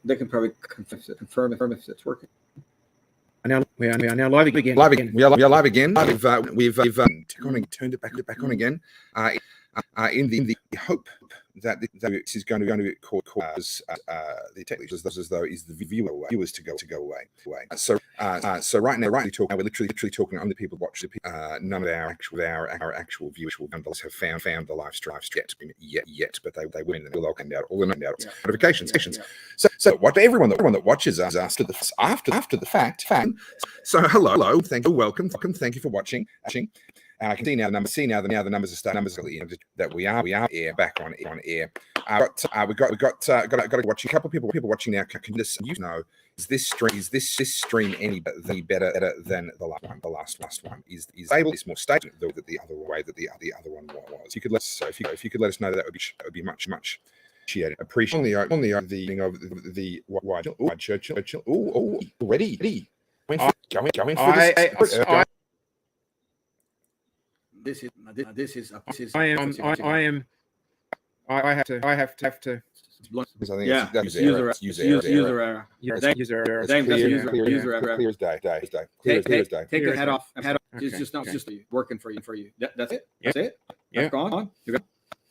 they can probably confirm if it's working. We are now live again. We are live again. We've turned it back on again. In the hope that this is going to cause the technical as though is the viewers to go away. So right now we're literally talking. Only people watch none of our actual viewers have found the live stream yet, but they will. They'll find out all the notifications. So what everyone that watches us after the fact. So hello, thank you, welcome, thank you for watching. I can see now the numbers. The numbers are starting. That we are back on air. We got to watch a couple of people watching now. Can this is this stream any better than the last one? Is able is more stable than the other way that the other one was. If you could let us know, that would be much appreciated. Appreciate on the wide Churchill. Oh, ready. Going for this. This is. I have to. Because I think that's user error. User error. Clear as day. Take your head off. It's just working for you. That's it. That's it. That's gone. You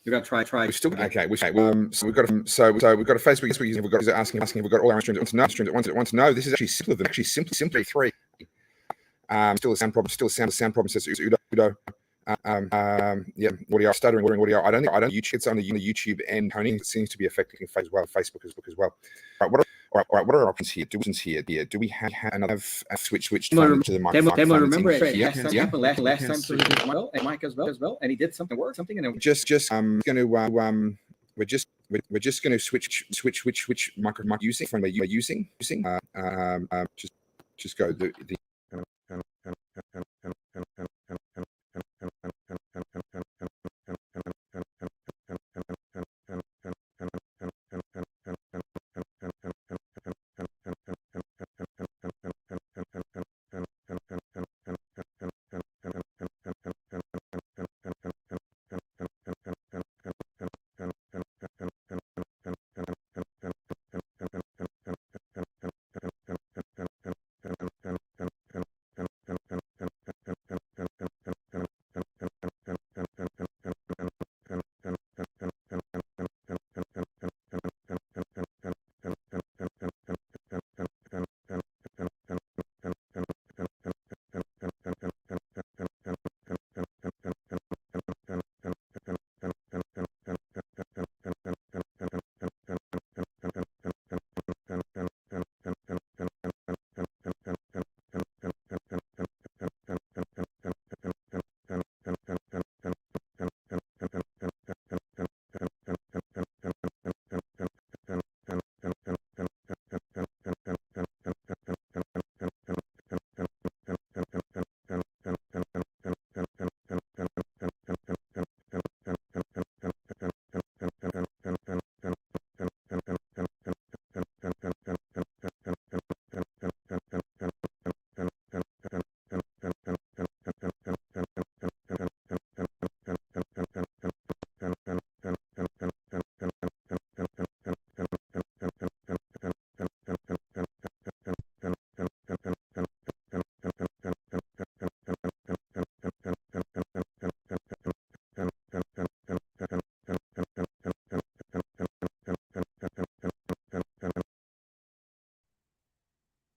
got to try. We're still okay. So we've got a Facebook user. We've got asking. We've got all our streams that want to know. This is actually simpler than simply 3. Still a sound problem. Says Udo. Audio stuttering audio. I don't YouTube. It's on the YouTube and Tony. It seems to be affecting Facebook as well. All right. What are our options here? Do we have another switch to the microphone? Demo, remember it? Last time as well, and Mike as well, and he did something, and it we're just going to switch which microphone using from using. Just go the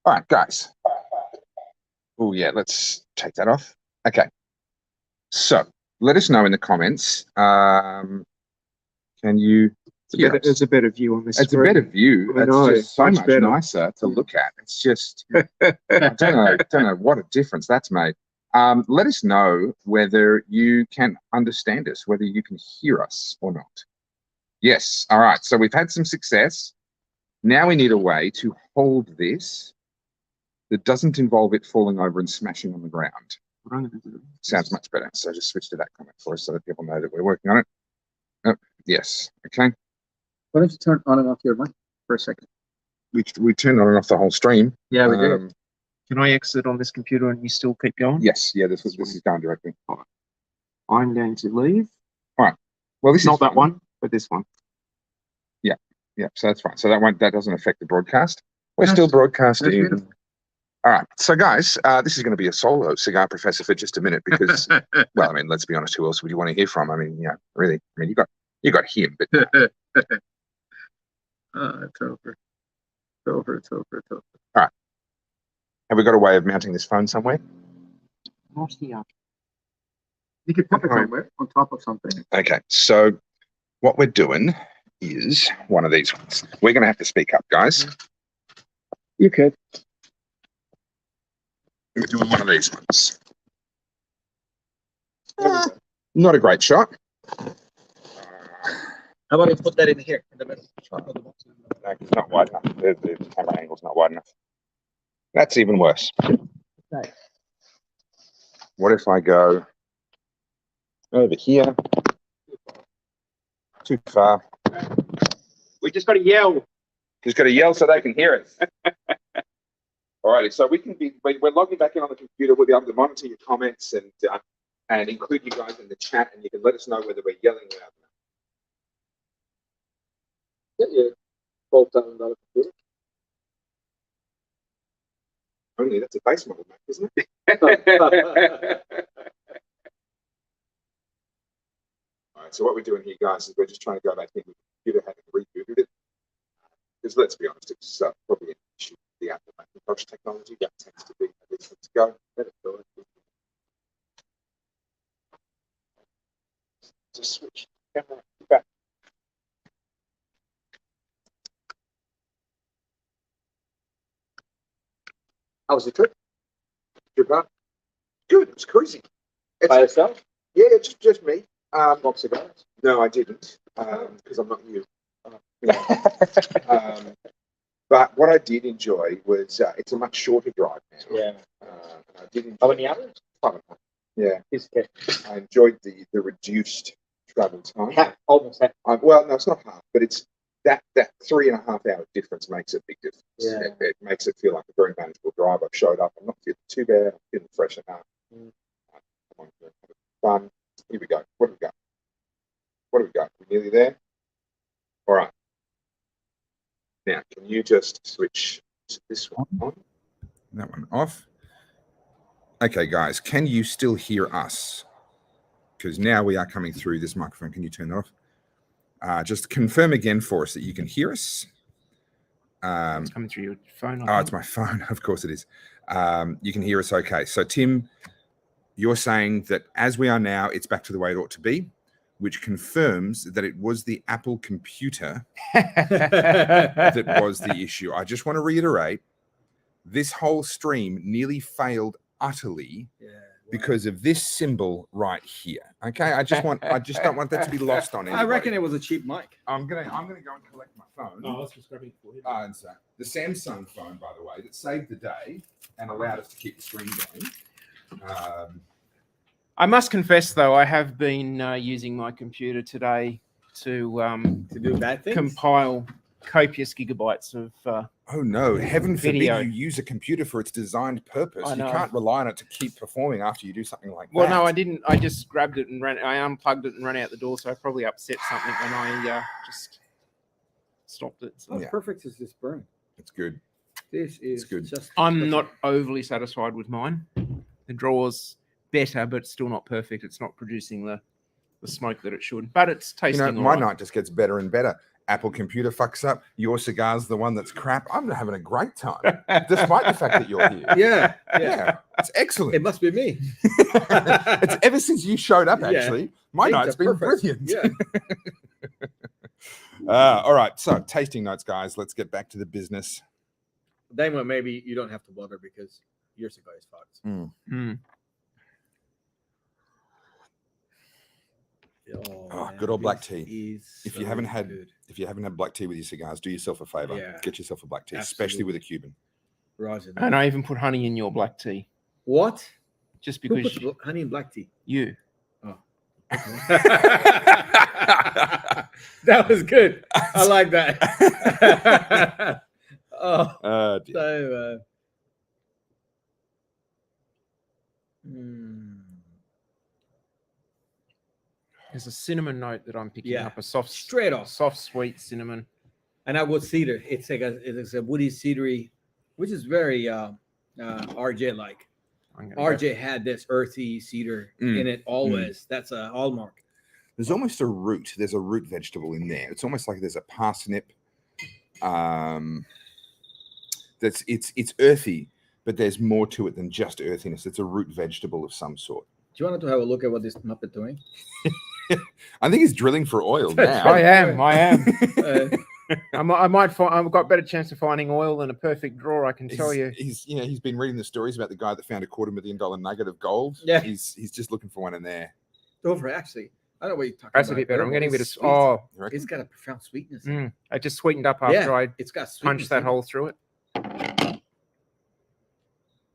All right, guys. Oh yeah, let's take that off. Okay. So let us know in the comments. Can you? It's a better view on this. It's screen. A better view. It's just so much nicer to look at. It's just I don't know what a difference that's made. Let us know whether you can understand us, whether you can hear us or not. Yes. All right. So we've had some success. Now we need a way to hold this that doesn't involve it falling over and smashing on the ground. Sounds much better. So just switch to that comment for us so that people know that we're working on it. Oh, yes. Okay. Why don't you turn on and off your mic for a second? We turned on and off the whole stream. Yeah, we did. Can I exit on this computer and you still keep going? Yes. Yeah. This is going directly. All right. I'm going to leave. All right. Well, this is not is that one, but this one. Yeah. Yeah, so that's fine. So that doesn't affect the broadcast. We're still broadcasting. All right. So guys, this is going to be a solo cigar professor for just a minute because, well, I mean, let's be honest, who else would you want to hear from? I mean, yeah, really. I mean, you got him, but It's over. It's over. It's over. It's over. all right. Have we got a way of mounting this phone somewhere? Not here. You could put it somewhere on top of something. Okay. So what we're doing is one of these ones. We're going to have to speak up, guys. You could. We're doing one of these ones. Not a great shot. How about you put that in here? In the middle? No, it's not wide enough. The camera angle's not wide enough. That's even worse. Okay. What if I go over here? Too far. We just got to yell. Just got to yell so they can hear it. Alrighty, so we're logging back in on the computer. We'll be able to monitor your comments and include you guys in the chat, and you can let us know whether we're yelling loud enough. Get your $12,000 computer. Only that's a base model, Mac, isn't it? Alright, so what we're doing here, guys, is we're just trying to go back in with the computer, having rebooted it. Because let's be honest, it's probably an issue with the Apple Macintosh technology. That tends to be a bit to go. Let it go. Just switch the camera back. How was the trip? Good, it was crazy. By yourself? Yeah, just me. Box cigars? No, I didn't, because I'm not you. But what I did enjoy was it's a much shorter drive now. Yeah. I did enjoy. How many hours? Yeah. It's okay. I enjoyed the reduced travel time. Half, almost half. Well, no, it's not half, but it's that 3.5 hour difference makes a big difference. Yeah. It makes it feel like a very manageable drive. I've showed up. I'm not feeling too bad. I'm feeling fresh enough. Come on, have fun. Here we go. What do we got? We're nearly there. All right. Now, can you just switch this one on? That one off. Okay, guys, can you still hear us? Because now we are coming through this microphone. Can you turn that off? Just confirm again for us that you can hear us. It's coming through your phone. Oh, it's my phone. Of course it is. You can hear us okay. So, Tim, you're saying that as we are now, it's back to the way it ought to be, which confirms that it was the Apple computer that was the issue. I just want to reiterate, this whole stream nearly failed utterly because of this symbol right here. Okay, I just don't want that to be lost on anybody. I reckon it was a cheap mic. I'm gonna go and collect my phone. Oh, let's just grab it for you. The Samsung phone, by the way, that saved the day and allowed us to keep the screen going. I must confess, though, I have been using my computer today to do bad things. Compile copious gigabytes of. Oh no! Heaven video. forbid you use a computer for its designed purpose. I You know. can't rely on it to keep performing after you do something like Well, that. no, I didn't. I just grabbed it and ran. I unplugged it and ran out the door, so I probably upset something when I just stopped it. So. How perfect is this burn? It's good. This is good. just. I'm not overly satisfied with mine. The draw's better, but still not perfect. It's not producing the smoke that it should, but it's tasting. My night just gets better and better. Apple computer fucks up. Your cigar's the one that's crap. I'm having a great time, despite the fact that you're here. Yeah. It's excellent. It must be me. It's ever since you showed up. Actually, my Things night's are been perfect. brilliant. Yeah. All right. So tasting notes, guys. Let's get back to the business. Then maybe you don't have to bother because your cigar is fucked. Oh, good old black tea. If you haven't had black tea with your cigars, do yourself a favor. Yeah. Get yourself a black tea, Absolutely. especially with a Cuban. Roger. And I even put honey in your black tea, What? just Who because puts honey in black tea? you. Oh. That was good. I like that. Oh, Dear. so, There's a cinnamon note that I'm picking Yeah. up. A soft, Straight off. soft, sweet cinnamon. And I would cedar. It's a woody cedary, which is very RJ like. RJ had this earthy cedar in it always. That's a hallmark. There's almost a root. There's a root vegetable in there. It's almost like there's a parsnip. It's earthy, but there's more to it than just earthiness. It's a root vegetable of some sort. Do you want to have a look at what this Muppet doing? I think he's drilling for oil now. I am. I might find. I've got a better chance of finding oil than a perfect draw. I can tell you. He's been reading the stories about the guy that found a $250,000 nugget of gold. Yeah, he's just looking for one in there. Over actually. I don't know what you're talking That's about. a bit better. I'm getting a bit of It's got a profound sweetness. I just sweetened up after it's got punched that hole through it.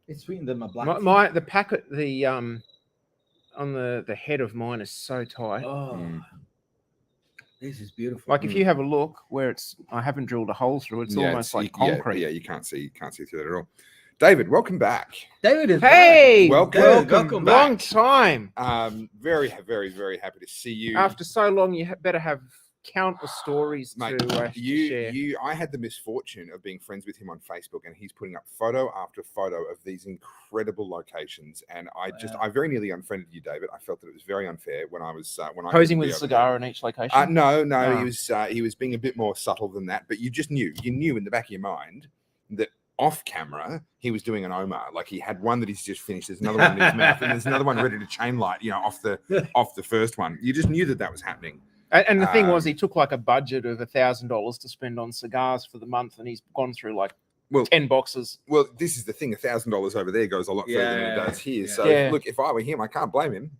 It's sweetened than my black. The packet on the head of mine is so tight. This is beautiful. Like if you have a look where I haven't drilled a hole through, it's almost like concrete. Yeah, you can't see through that at all. David, welcome back. David is back. Welcome back. Long time. Very, very, very happy to see you. After so long, you better have countless stories Mate, to share. I had the misfortune of being friends with him on Facebook, and he's putting up photo after photo of these incredible locations. And I very nearly unfriended you, David. I felt that it was very unfair when I was posing with a cigar in each location. No, he was being a bit more subtle than that. But you knew in the back of your mind that off camera he was doing an Omar. Like he had one that he's just finished. There's another one in his mouth, and there's another one ready to chain light. Off the first one. You just knew that was happening. And the thing was, he took like a budget of $1,000 to spend on cigars for the month, and he's gone through 10 boxes. Well, this is the thing: $1,000 over there goes a lot further than it does here. So, look, if I were him, I can't blame him.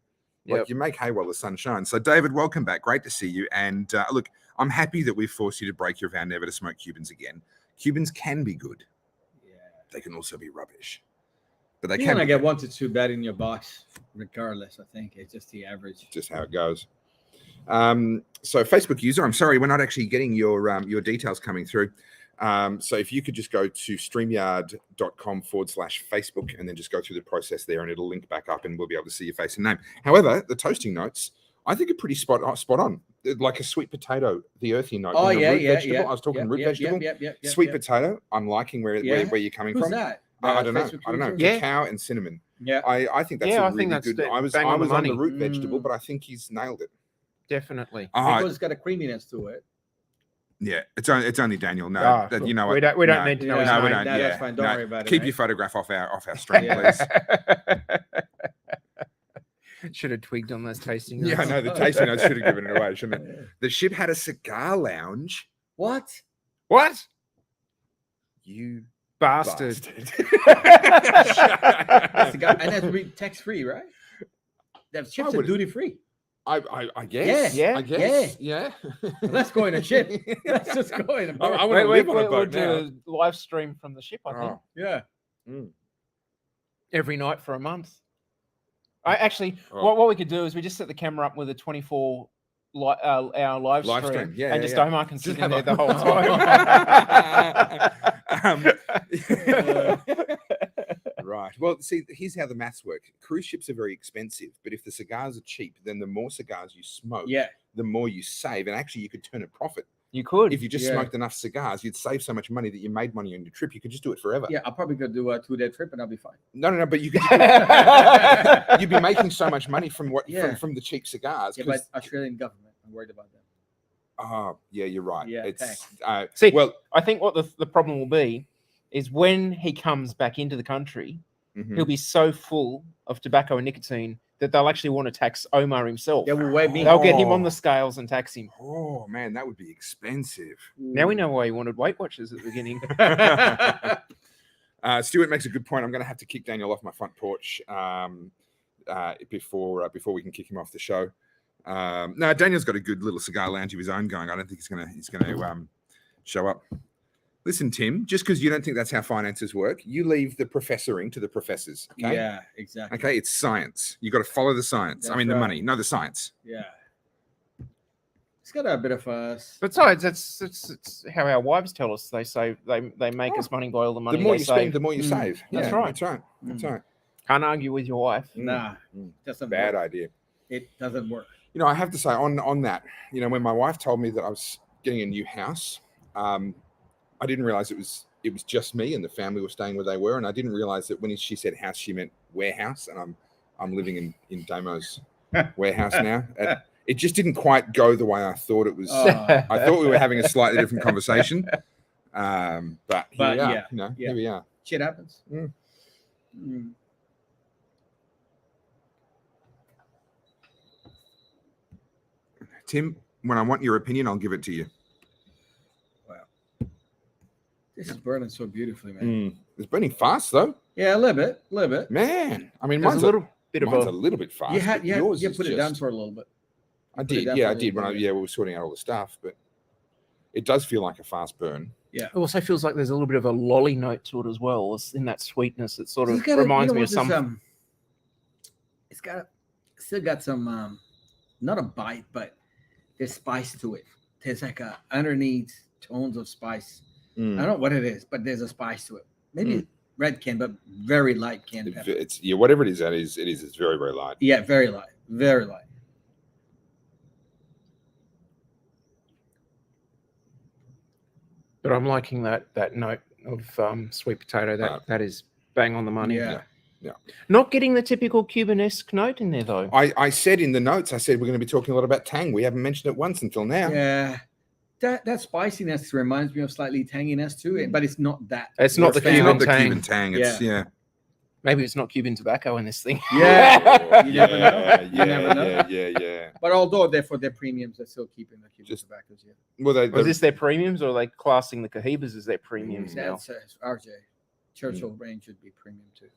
You make hay while the sun shines. So, David, welcome back. Great to see you. And look, I'm happy that we've forced you to break your vow never to smoke Cubans again. Cubans can be good. Yeah, they can also be rubbish. But they can. Get 1 to 2 bad in your box, regardless. I think it's just the average. Just how it goes. So Facebook user, I'm sorry, we're not actually getting your details coming through. So if you could just go to streamyard.com/Facebook and then just go through the process there, and it'll link back up and we'll be able to see your face and name. However, the toasting notes, I think are pretty spot on. Like a sweet potato, the earthy note. Oh, yeah. I was talking root vegetable. Sweet potato. I'm liking where you're coming from. Who's that? I don't know. Cacao and cinnamon. Yeah. I think that's a really good. I was on the root vegetable, but I think he's nailed it. Definitely. Because it's got a creaminess to it. Yeah, it's only Daniel. No, you know what? We don't need to know. No, we don't. No, that's fine. Don't worry about it. Keep your photograph off our stream, please. Should have twigged on those tasting notes. Yeah, I know the tasting notes should have given it away, shouldn't it? The ship had a cigar lounge. What? You bastard! And that's tax-free, right? That ships are duty-free. I guess. Yeah. I guess. Yeah. Let's go in a ship. Let's just go in a boat. I want to live on a boat we'll now. do a live stream from the ship, I think. Yeah. Every night for a month. What we could do is we just set the camera up with a 24-hour live stream. Yeah, and just Omar can sit in there the whole time. Right. Well, see, here's how the maths work. Cruise ships are very expensive, but if the cigars are cheap, then the more cigars you smoke, the more you save. And actually, you could turn a profit. You could. If you just smoked enough cigars, you'd save so much money that you made money on your trip. You could just do it forever. Yeah, I'll probably go do a 2-day trip and I'll be fine. No, but you could. You'd be making so much money from from the cheap cigars. Yeah, but Australian government, I'm worried about them. Oh, yeah, you're right. Yeah, I think what the problem will be is when he comes back into the country, he'll be so full of tobacco and nicotine that they'll actually want to tax Omar himself. Yeah, weigh me. They'll get him on the scales and tax him. Oh, man, that would be expensive. Now we know why he wanted Weight Watchers at the beginning. Stuart makes a good point. I'm going to have to kick Daniel off my front porch before we can kick him off the show. No, Daniel's got a good little cigar lounge of his own going. I don't think he's going to show up. Listen, Tim, just because you don't think that's how finances work, you leave the professoring to the professors. Okay? Yeah, exactly. Okay, it's science. You got to follow the science. The money, no, the science. Yeah. It's got a bit of a. Besides, that's how our wives tell us. They say they make us money by all the money. The more they you save. spend, the more you save. That's right. That's right. Can't argue with your wife. Nah, that's a bad idea. It doesn't work. I have to say on that, when my wife told me that I was getting a new house, I didn't realize it was just me and the family were staying where they were, and I didn't realize that when she said house, she meant warehouse, and I'm living in Damo's warehouse now. It just didn't quite go the way I thought it was. I thought we were having a slightly different conversation, but here we are. Here we are. Shit happens. Tim, when I want your opinion, I'll give it to you. This is burning so beautifully, man. It's burning fast, though. Yeah, a little bit. Man, I mean, mine's a little bit fast. You put it down for a little bit. I did. Yeah, I did when we were sorting out all the stuff, but it does feel like a fast burn. Yeah. It also feels like there's a little bit of a lolly note to it as well. It's in that sweetness. It sort of reminds me of some. It's still got some, not a bite, but there's spice to it. There's like a underneath tones of spice. I don't know what it is, but there's a spice to it. Maybe red can, but very light can pepper. It's whatever it is. It's very, very light. Yeah, very light, very light. But I'm liking that note of sweet potato. That is bang on the money. Yeah. Not getting the typical Cubanesque note in there though. I said in the notes, I said we're going to be talking a lot about tang. We haven't mentioned it once until now. Yeah. That spiciness reminds me of slightly tanginess too, but it's not that. It's not the Cuban tang. It's Maybe it's not Cuban tobacco in this thing. Yeah. You never know. Yeah. But although for their premiums, they're still keeping the Cuban tobaccos. Yeah. Well, is this their premiums, or are they classing the Cohibas as their premiums now? That's RJ. Churchill range should be premium too.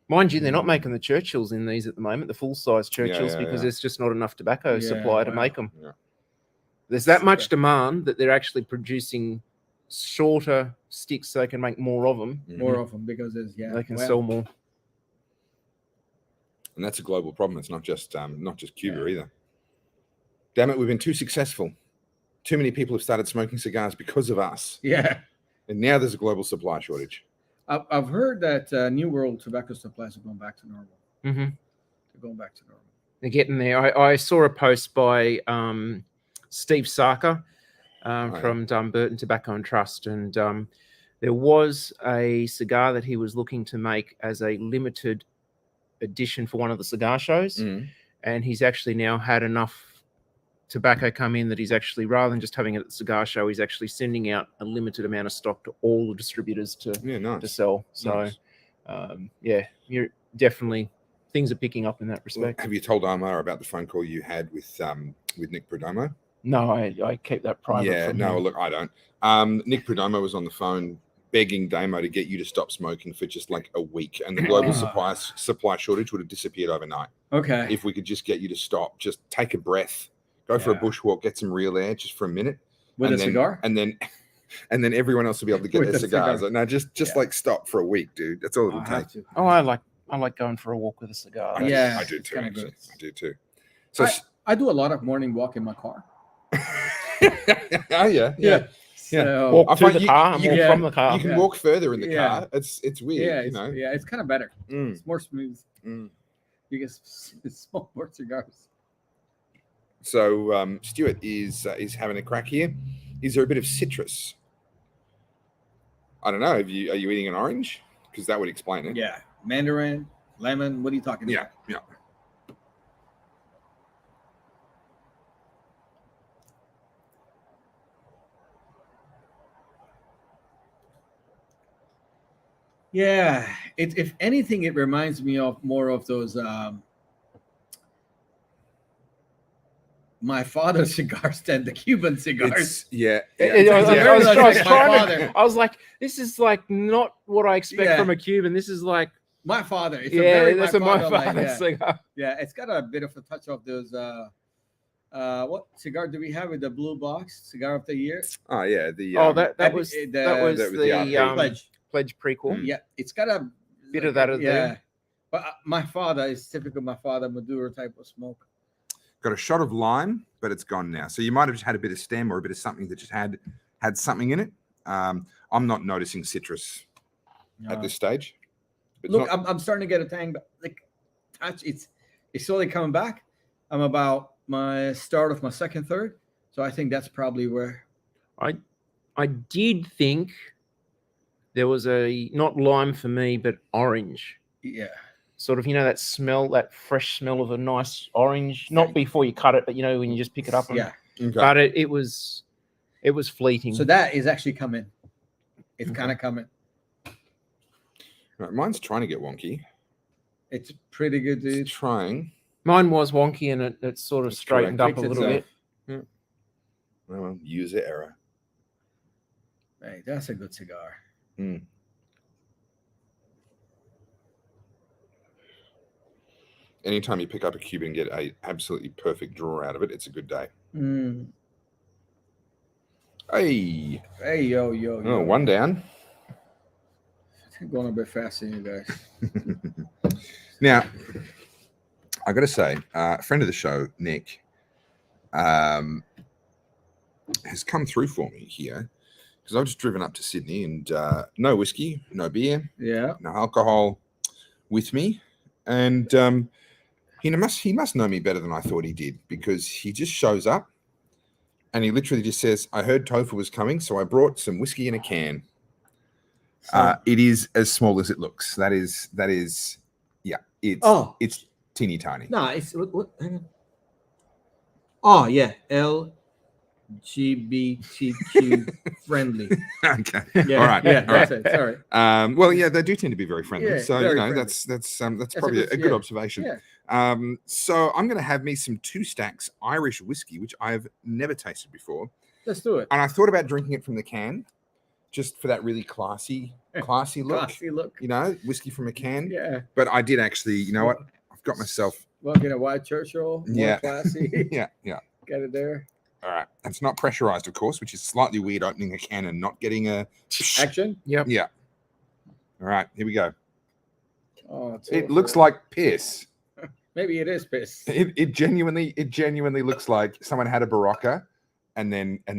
Mind you, they're not making the Churchills in these at the moment, the full-size Churchills, because there's just not enough tobacco supply to make them. Yeah. There's that much demand that they're actually producing shorter sticks so they can make more of them. More of them because they can sell more. And that's a global problem. It's not just Cuba either. Damn it, we've been too successful. Too many people have started smoking cigars because of us. Yeah. And now there's a global supply shortage. I've heard that New World tobacco supplies are going back to normal. Mm-hmm. They're going back to normal. They're getting there. I saw a post by Steve Sarker from Dumbarton Tobacco and Trust, and there was a cigar that he was looking to make as a limited edition for one of the cigar shows, and he's actually now had enough tobacco come in that he's actually, rather than just having it at the cigar show, he's actually sending out a limited amount of stock to all the distributors to sell. So, you're definitely, things are picking up in that respect. Have you told Omar about the phone call you had with Nick Perdomo? No, I keep that private. Yeah, no, look, I don't. Nick Perdomo was on the phone begging Damo to get you to stop smoking for just like a week, and the global supply shortage would have disappeared overnight. Okay. If we could just get you to stop, just take a breath. Go for a bushwalk, get some real air just for a minute. With a cigar? And then everyone else will be able to get their cigars. Cigar. No, just like stop for a week, dude. That's all it'll take. Oh, I like going for a walk with a cigar. I do too, actually. I do too. So I do a lot of morning walk in my car. Oh, yeah. So, walk to the car, walk from the car. You can walk further in the car. It's weird, it's kind of better. It's more smooth. You get smoke more cigars. So Stuart is having a crack here. Is there a bit of citrus? I don't know. Are you eating an orange? Because that would explain it. Yeah, mandarin, lemon. What are you talking about? Yeah. Yeah. If anything, it reminds me of more of those. My father's cigars than the Cuban cigars. I was like, this is like not what I expect from a Cuban. This is like my father. It's my father's cigar. Yeah, it's got a bit of a touch of those. What cigar do we have with the blue box? Cigar of the year. Oh yeah, that was the pledge prequel. Yeah, it's got a bit of that. Yeah, but my father is typical. My father Maduro type of smoke. Got a shot of lime, but it's gone now. So you might have just had a bit of stem or a bit of something that just had something in it. I'm not noticing citrus at this stage. Look, I'm starting to get a tang, but like touch, it's slowly coming back. I'm about my start of my second third, so I think that's probably where. I did think there was a not lime for me, but orange. Yeah. Sort of, that smell, that fresh smell of a nice orange. Not before you cut it, but when you just pick it up. Yeah. Okay. But it was fleeting. So that is actually coming. It's kind of coming. Right, mine's trying to get wonky. It's pretty good, dude. It's trying. Mine was wonky, and it sort of That's straightened correct. up a Fix little itself. bit. Well, user error. Hey, that's a good cigar. Anytime you pick up a Cuban and get a absolutely perfect draw out of it, it's a good day. Hey, yo. oh, one down. Going a bit faster than you guys. Now, I got to say, a friend of the show, Nick, has come through for me here because I've just driven up to Sydney and no whiskey, no beer, Yeah. no alcohol with me, and he must know me better than I thought he did, because he just shows up and he literally just says, "I heard tofu was coming, so I brought some whiskey in a can." So, It is as small as it looks. That is, yeah. It's teeny tiny. no, it's what? Hang on. Oh yeah, LGBTQ friendly. Okay. Yeah, All right. Yeah, All right. that's it. Sorry. Well, yeah, they do tend to be very friendly. Yeah, So very friendly. that's probably a good observation. Yeah. So I'm going to have me some 2 stacks Irish whiskey, which I've never tasted before, Let's do it. and I thought about drinking it from the can, just for that really classy look. Classy look. Whiskey from a can. Yeah. But I did actually. You know what? I've got myself. Well, get a white Churchill. More Yeah. Classy. Yeah. Get it there. All right. It's not pressurized, of course, which is slightly weird, opening a can and not getting a Action. Yep. Yeah. All right. Here we go. Oh, it's It awful. looks like piss. Maybe it is piss. It genuinely looks like someone had a Barocca and then They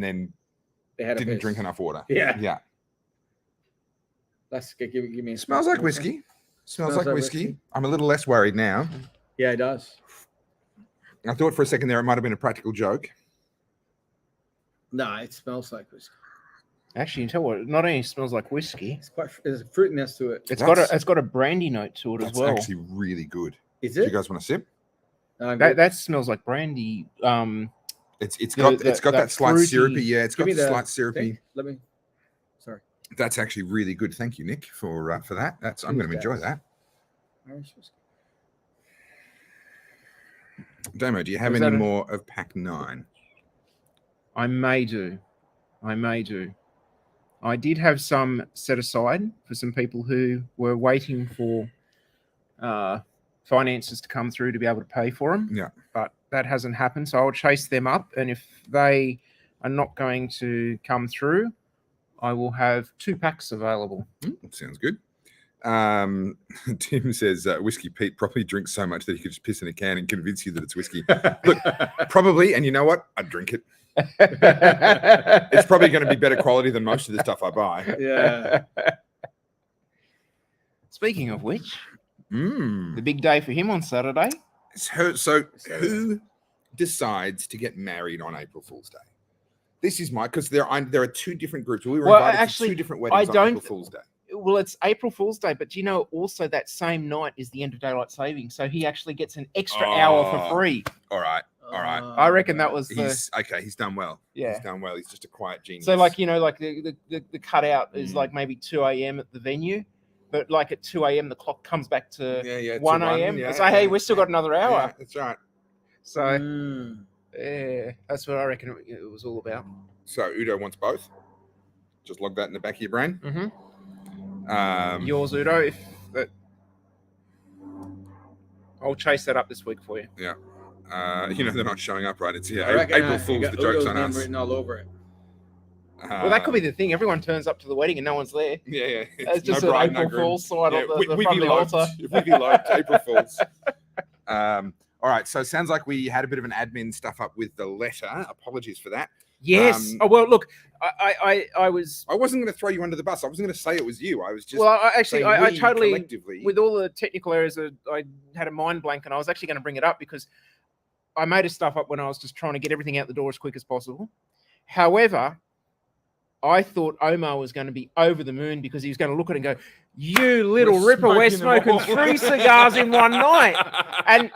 had a didn't piss. drink enough water. Yeah. Yeah. Let's give me. It smells like whiskey. Smells like whiskey. I'm a little less worried now. Yeah, it does. I thought for a second there it might have been a practical joke. No, it smells like whiskey. Actually, you tell what, it not only smells like whiskey, There's a fruitiness to it. it's got a brandy note to it as That's well. actually really good. Is Do you it? guys want to sip? That smells like brandy. It's got that slight fruity- syrupy. Yeah, it's got Give me the the slight syrupy. thing. Let me. Sorry. That's actually really good. Thank you, Nick, for that. I'm going to enjoy that. Irish whiskey. Damo, do you have Was any that a- more of pack 9? I may do. I did have some set aside for some people who were waiting for finances to come through to be able to pay for them. Yeah. But that hasn't happened. So I'll chase them up. And if they are not going to come through, I will have 2 packs available. Sounds good. Tim says Whiskey Pete probably drinks so much that he could just piss in a can and convince you that it's whiskey. Look, probably. And you know what? I'd drink it. It's probably going to be better quality than most of the stuff I buy. Yeah. Speaking of which, the Mm. big day for him on Saturday. So who decides to get married on April Fool's Day? This is because there are 2 different groups. We were Well, invited actually, to 2 different weddings on don't- April Fool's Day. Well, it's April Fool's Day, but do you know also that same night is the end of daylight saving, so he actually gets an extra hour for free. All right. I reckon that was the He's done well. Yeah. He's done well. He's just a quiet genius. so like the cutout is like maybe 2 a.m. at the venue, but like at 2 a.m. the clock comes back to to 1 a.m. So hey, we've still got another hour. Yeah, that's right. So yeah, that's what I reckon it was all about. So Udo wants both. Just log that in the back of your brain. Mm-hmm. Um, Yours, Udo. If that, I'll chase that up this week for you. they're not showing up, right? It's I reckon, April Fool's. The joke's Udo's on name us. written all over it. Well, that could be the thing. Everyone turns up to the wedding and no one's there. Yeah. It's just no an bride, April no groom. Fool's sign Yeah, on the we'd front be of the eloped. altar. If we'd be eloped, April Fools. All right, so it sounds like we had a bit of an admin stuff up with the letter. Apologies for that. Yes. Um, Well, look, I was. I wasn't going to throw you under the bus. I wasn't going to say it was you. I was just Well, I saying we totally, collectively. with all the technical areas, I had a mind blank, and I was actually going to bring it up because I made a stuff up when I was just trying to get everything out the door as quick as possible. However, I thought Omar was going to be over the moon because he was going to look at it and go, "You little We're ripper, we're smoking smoking them all." 3 cigars in one night." And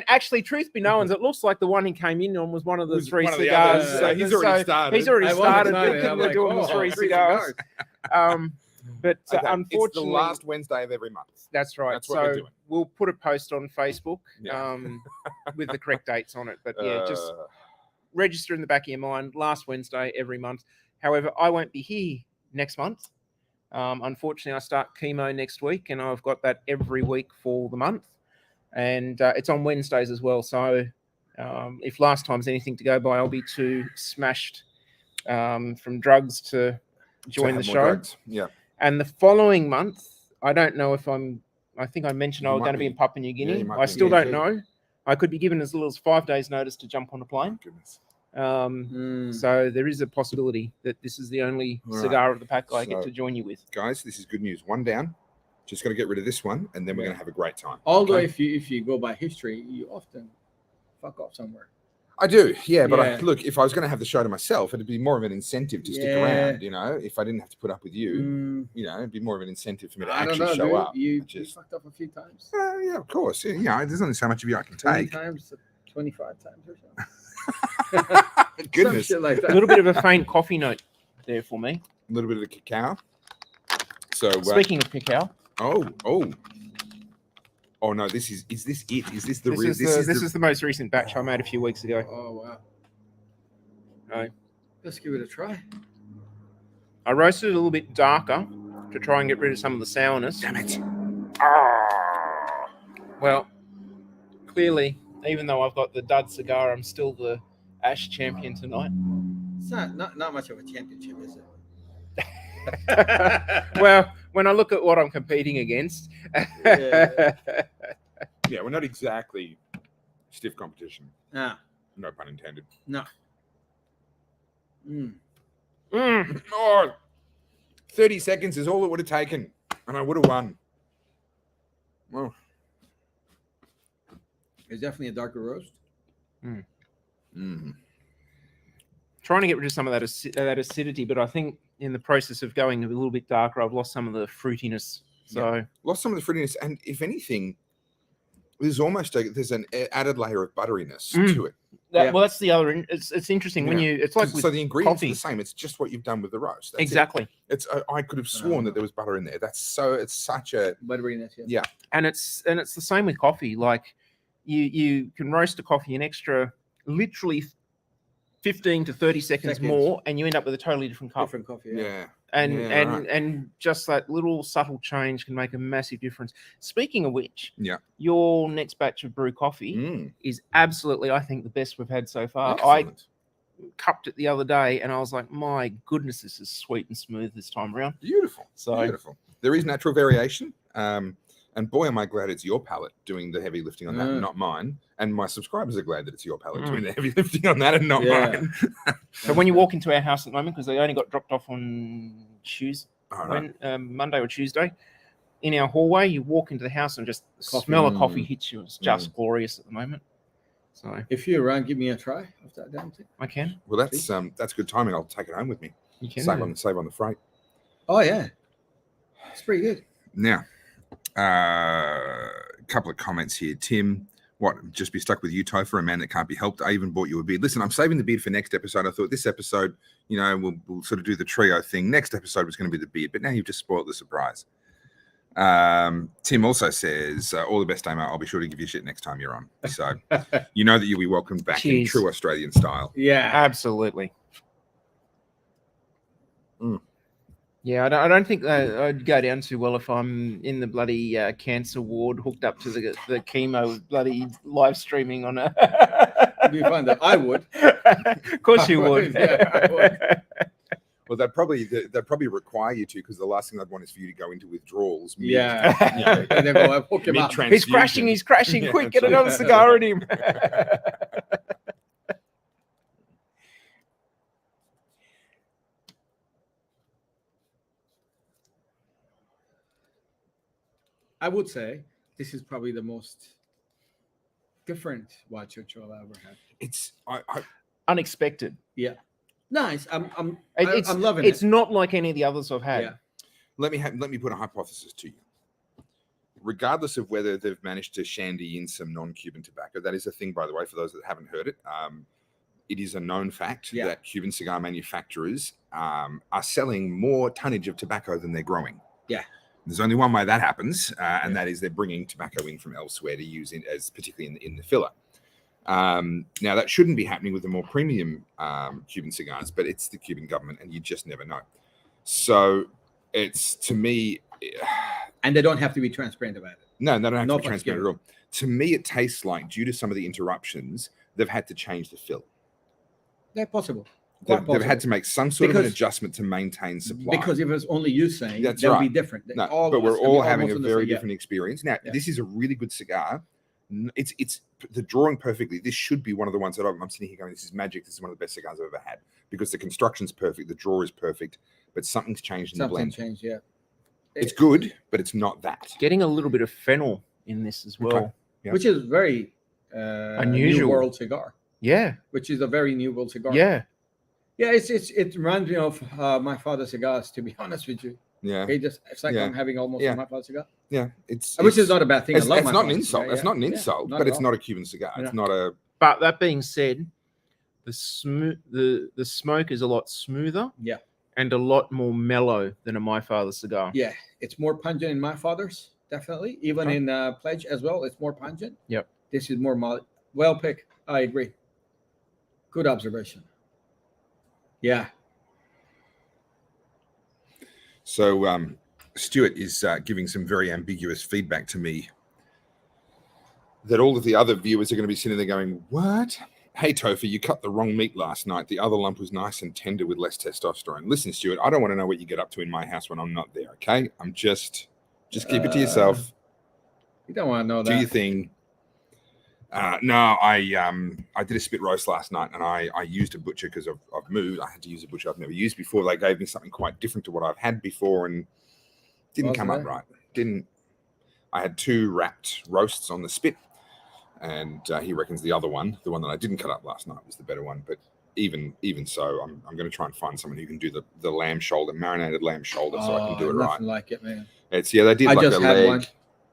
actually, truth be known, it looks like the one he came in on was one of the Was 3 one of the cigars. others, so he's already started. He's already I was started excited. thinking I'm we're like, doing the oh, 3 3 cigars. But Okay, unfortunately, it's the last Wednesday of every month. that's right. That's what we're So doing. we'll put a post on Facebook Yeah. with the correct dates on it. But yeah, just register in the back of your mind. Last Wednesday every month. However, I won't be here next month. Unfortunately, I start chemo next week, and I've got that every week for the month. And it's on Wednesdays as well. So if last time's anything to go by, I'll be too smashed from drugs to join the have more show. drugs. Yeah. And the following month, I don't know if I think I mentioned You I was might going to be be. in Papua New Guinea. you might I be. still Yeah, don't too. know. I could be given as little as 5 days notice to jump on a plane. Goodness. So there is a possibility that this is the only All right. cigar of the pack I get So- to join you with. Guys, this is good news. One down. Just got to get rid of this one, and then we're Yeah. going to have a great time. Although Okay? if you go by history, you often fuck off somewhere. I do, yeah. But Yeah. look, if I was going to have the show to myself, it'd be more of an incentive to stick Yeah. around. You know, if I didn't have to put up with you, Mm, you know, it'd be more of an incentive for me to I don't actually know, show dude. up. You Just- fucked up a few times. Yeah, of course. Yeah, there's only so much of you I can 20 take. times, 25 times or so. Goodness, Some shit like A that. little bit of a faint coffee note there for me. a little bit of the cacao. So, Speaking of cacao, oh no, this is this it? Is this the this real? is the most recent batch I made a few weeks ago. Oh, wow. No. Let's give it a try. I roasted it a little bit darker to try and get rid of some of the sourness. Damn it! Well, clearly, even though I've got the dud cigar, I'm still the Ash champion tonight. It's not much of a championship, is it? Well, when I look at what I'm competing against, Yeah. Yeah, we're not exactly stiff competition. Ah, No pun intended. no. Mm. Oh, 30 seconds is all it would have taken, and I would have won. Well, It's definitely a darker roast. trying to get rid of some of that acidity, but I think in the process of going a little bit darker, I've lost some of the fruitiness. So lost some of the fruitiness, and if anything, there's almost there's an added layer of butteriness to it. Yeah. well, that's the other. It's interesting when Yeah. you. It's like with So the ingredients coffee. are the same. It's just what you've done with the roast. That's it. Exactly, It's I could have sworn that there was butter in there. It's such a Butteriness, yeah. yeah. and it's the same with coffee. Like you can roast a coffee an extra, literally 15 to 30 seconds more, and you end up with a totally different cup. Different coffee, yeah. Yeah. And Yeah, and right. and just that little subtle change can make a massive difference. Speaking of which, Yeah. your next batch of brew coffee Mm, is absolutely, I think, the best we've had so far. excellent. I cupped it the other day, and I was like, my goodness, this is sweet and smooth this time around. Beautiful. So Beautiful. There is natural variation. And boy, am I glad it's your palate doing the heavy lifting on that and not mine. And my subscribers are glad that it's your palate doing the heavy lifting on that and not Yeah. mine. so when you walk into our house at the moment, because they only got dropped off on Tuesday, All right. Monday or Tuesday, in our hallway, you walk into the house and just the Coffee. smell of coffee hits you. It's just glorious at the moment. So If you're around, give me a try of that damn thing. I can. Well, that's good timing. I'll take it home with me. You can. Save on the freight. Oh, yeah. It's pretty good. Now, a couple of comments here. Tim, what, just be stuck with you, Topher, a man that can't be helped? I even bought you a beard. Listen, I'm saving the beard for next episode. I thought this episode, you know, we'll sort of do the trio thing. Next episode was going to be the beard, but now you've just spoiled the surprise. Tim also says, all the best, Damo. I'll be sure to give you shit next time you're on. So you know that you'll be welcomed back in Cheers. true Australian style. Yeah. Absolutely. Mm. Yeah, I don't think I'd go down too well if I'm in the bloody cancer ward, hooked up to the chemo bloody live streaming on a. It'd be fun, though. I would. Of course you would. Yeah, I would. Well, they'd probably require you to, because the last thing I'd want is for you to go into withdrawals. Yeah. Yeah. And then we'll hook him up. He's crashing. He's crashing. Yeah, Quick, get that's another right. cigar at him. I would say this is probably the most different Wild Churchill I ever had. It's Unexpected. Yeah. Nice. It's I'm loving it's it. not like any of the others I've had. Yeah. Let me put a hypothesis to you. Regardless of whether they've managed to shandy in some non-Cuban tobacco, that is a thing, by the way, for those that haven't heard it. It is a known fact that Cuban cigar manufacturers are selling more tonnage of tobacco than they're growing. Yeah. There's only one way that happens, and that is they're bringing tobacco in from elsewhere to use as particularly in the filler. Now, that shouldn't be happening with the more premium Cuban cigars, but it's the Cuban government, and you just never know. So it's, to me... And they don't have to be transparent about it. No, they don't have to be transparent at all. To me, it tastes like, due to some of the interruptions, they've had to change the fill. They're possible. They've had to make some sort of an adjustment to maintain supply. Because if it's only you saying, that's they'll right. be different. No, but we're all having a very different experience. Now, this is a really good cigar. It's the drawing perfectly. This should be one of the ones that I'm sitting here going, this is magic. This is one of the best cigars I've ever had, because the construction's perfect, the draw is perfect, but something's changed in the blend. Something changed, yeah. It's good, but it's not that. Getting a little bit of fennel in this as well. Okay. Yep. Which is very unusual. New World cigar. Yeah. Which is a very New World cigar. Yeah. Yeah, it reminds me of my father's cigars, to be honest with you. Yeah. It's like I'm having almost my father's cigar. Yeah. Which is not a bad thing. It's not an insult. It's not an insult, but it's not a Cuban cigar. Yeah. It's not a... But that being said, the smoke is a lot smoother. Yeah. And a lot more mellow than a My Father's cigar. Yeah, it's more pungent in my father's, definitely. Even in Pledge as well, it's more pungent. Yep. This is more mild. Well picked. I agree. Good observation. Yeah. So Stuart is giving some very ambiguous feedback to me that all of the other viewers are going to be sitting there going, what? Hey, Topher, you cut the wrong meat last night. The other lump was nice and tender with less testosterone. Listen, Stuart, I don't want to know what you get up to in my house when I'm not there, okay? I'm just keep it to yourself. You don't want to know that. Do your thing. No, I did a spit roast last night, and I used a butcher because I've moved. I had to use a butcher I've never used before. They gave me something quite different to what I've had before, and didn't come up right. I had 2 wrapped roasts on the spit. And he reckons the other one, the one that I didn't cut up last night, was the better one. But even so, I'm going to try and find someone who can do the lamb shoulder, marinated lamb shoulder, so I can do it right. Nothing like it, man. They did like a leg. One.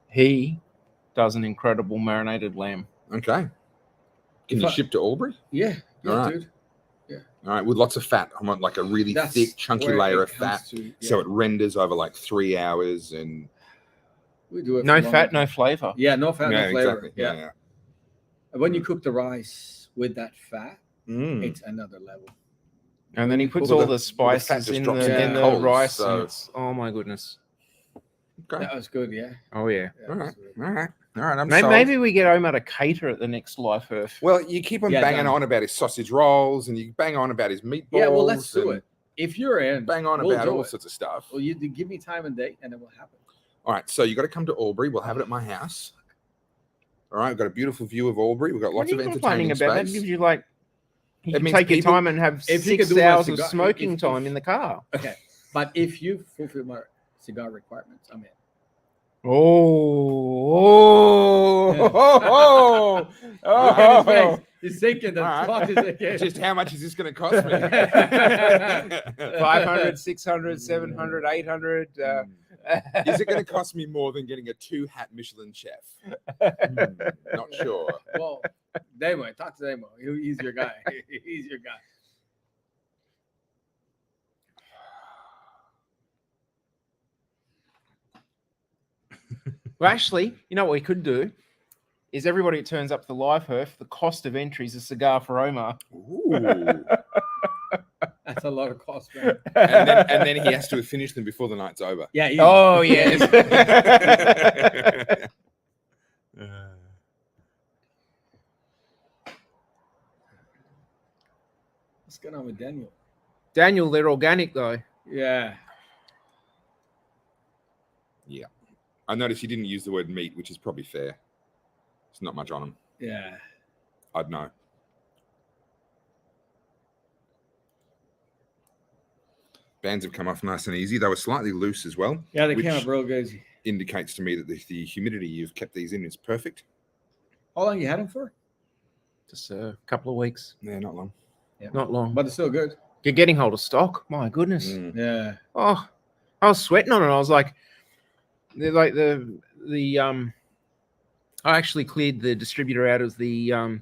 He does an incredible marinated lamb. Okay. Can you ship to Albury? Yeah. All right. Dude. Yeah. All right, with lots of fat. I want like a really thick, chunky layer of fat, so it renders over like 3 hours, and we do it. No fat, no flavor. Yeah, no fat, no flavor. Exactly. Yeah. When you cook the rice with that fat, it's another level. And then he puts all the spices in the rice. So... And it's, oh my goodness. Okay. That was good, yeah. Oh yeah. All right. I'm maybe we get Omar to cater at the next Life Earth. Well, you keep on banging on about his sausage rolls, and you bang on about his meatballs. Yeah, well, let's do it. If you're in, bang on about all sorts of stuff. Well, you give me time and date, and it will happen. All right, so you got to come to Albury. We'll have it at my house. All right, we've got a beautiful view of Albury. We've got lots of entertaining space. That gives you like, you can take your time and have 6 hours of smoking time in the car. Okay, but if you fulfill my cigar requirements, I'm in. He's thinking the just how much is this going to cost me? 500, 600, 700, 800. Is it going to cost me more than getting a 2-hat Michelin chef? Not sure. Well, Damo, talk to Damo. He's your guy. He's your guy. Well, actually, you know what we could do is everybody that turns up to the Live Earth, the cost of entry is a cigar for Omar. Ooh. That's a lot of cost, man. And then he has to have finished them before the night's over. Yeah. Oh, yes. What's going on with Daniel? Daniel, they're organic, though. Yeah. Yeah. I noticed you didn't use the word meat, which is probably fair. There's not much on them. Yeah. I'd know. Bands have come off nice and easy. They were slightly loose as well. Yeah, they came up real good. Indicates to me that the humidity you've kept these in is perfect. How long you had them for? Just a couple of weeks. Yeah, not long. Yeah. Not long. But it's still good. You're getting hold of stock. My goodness. Yeah. Oh, I was sweating on it. I was like, I actually cleared the distributor out of the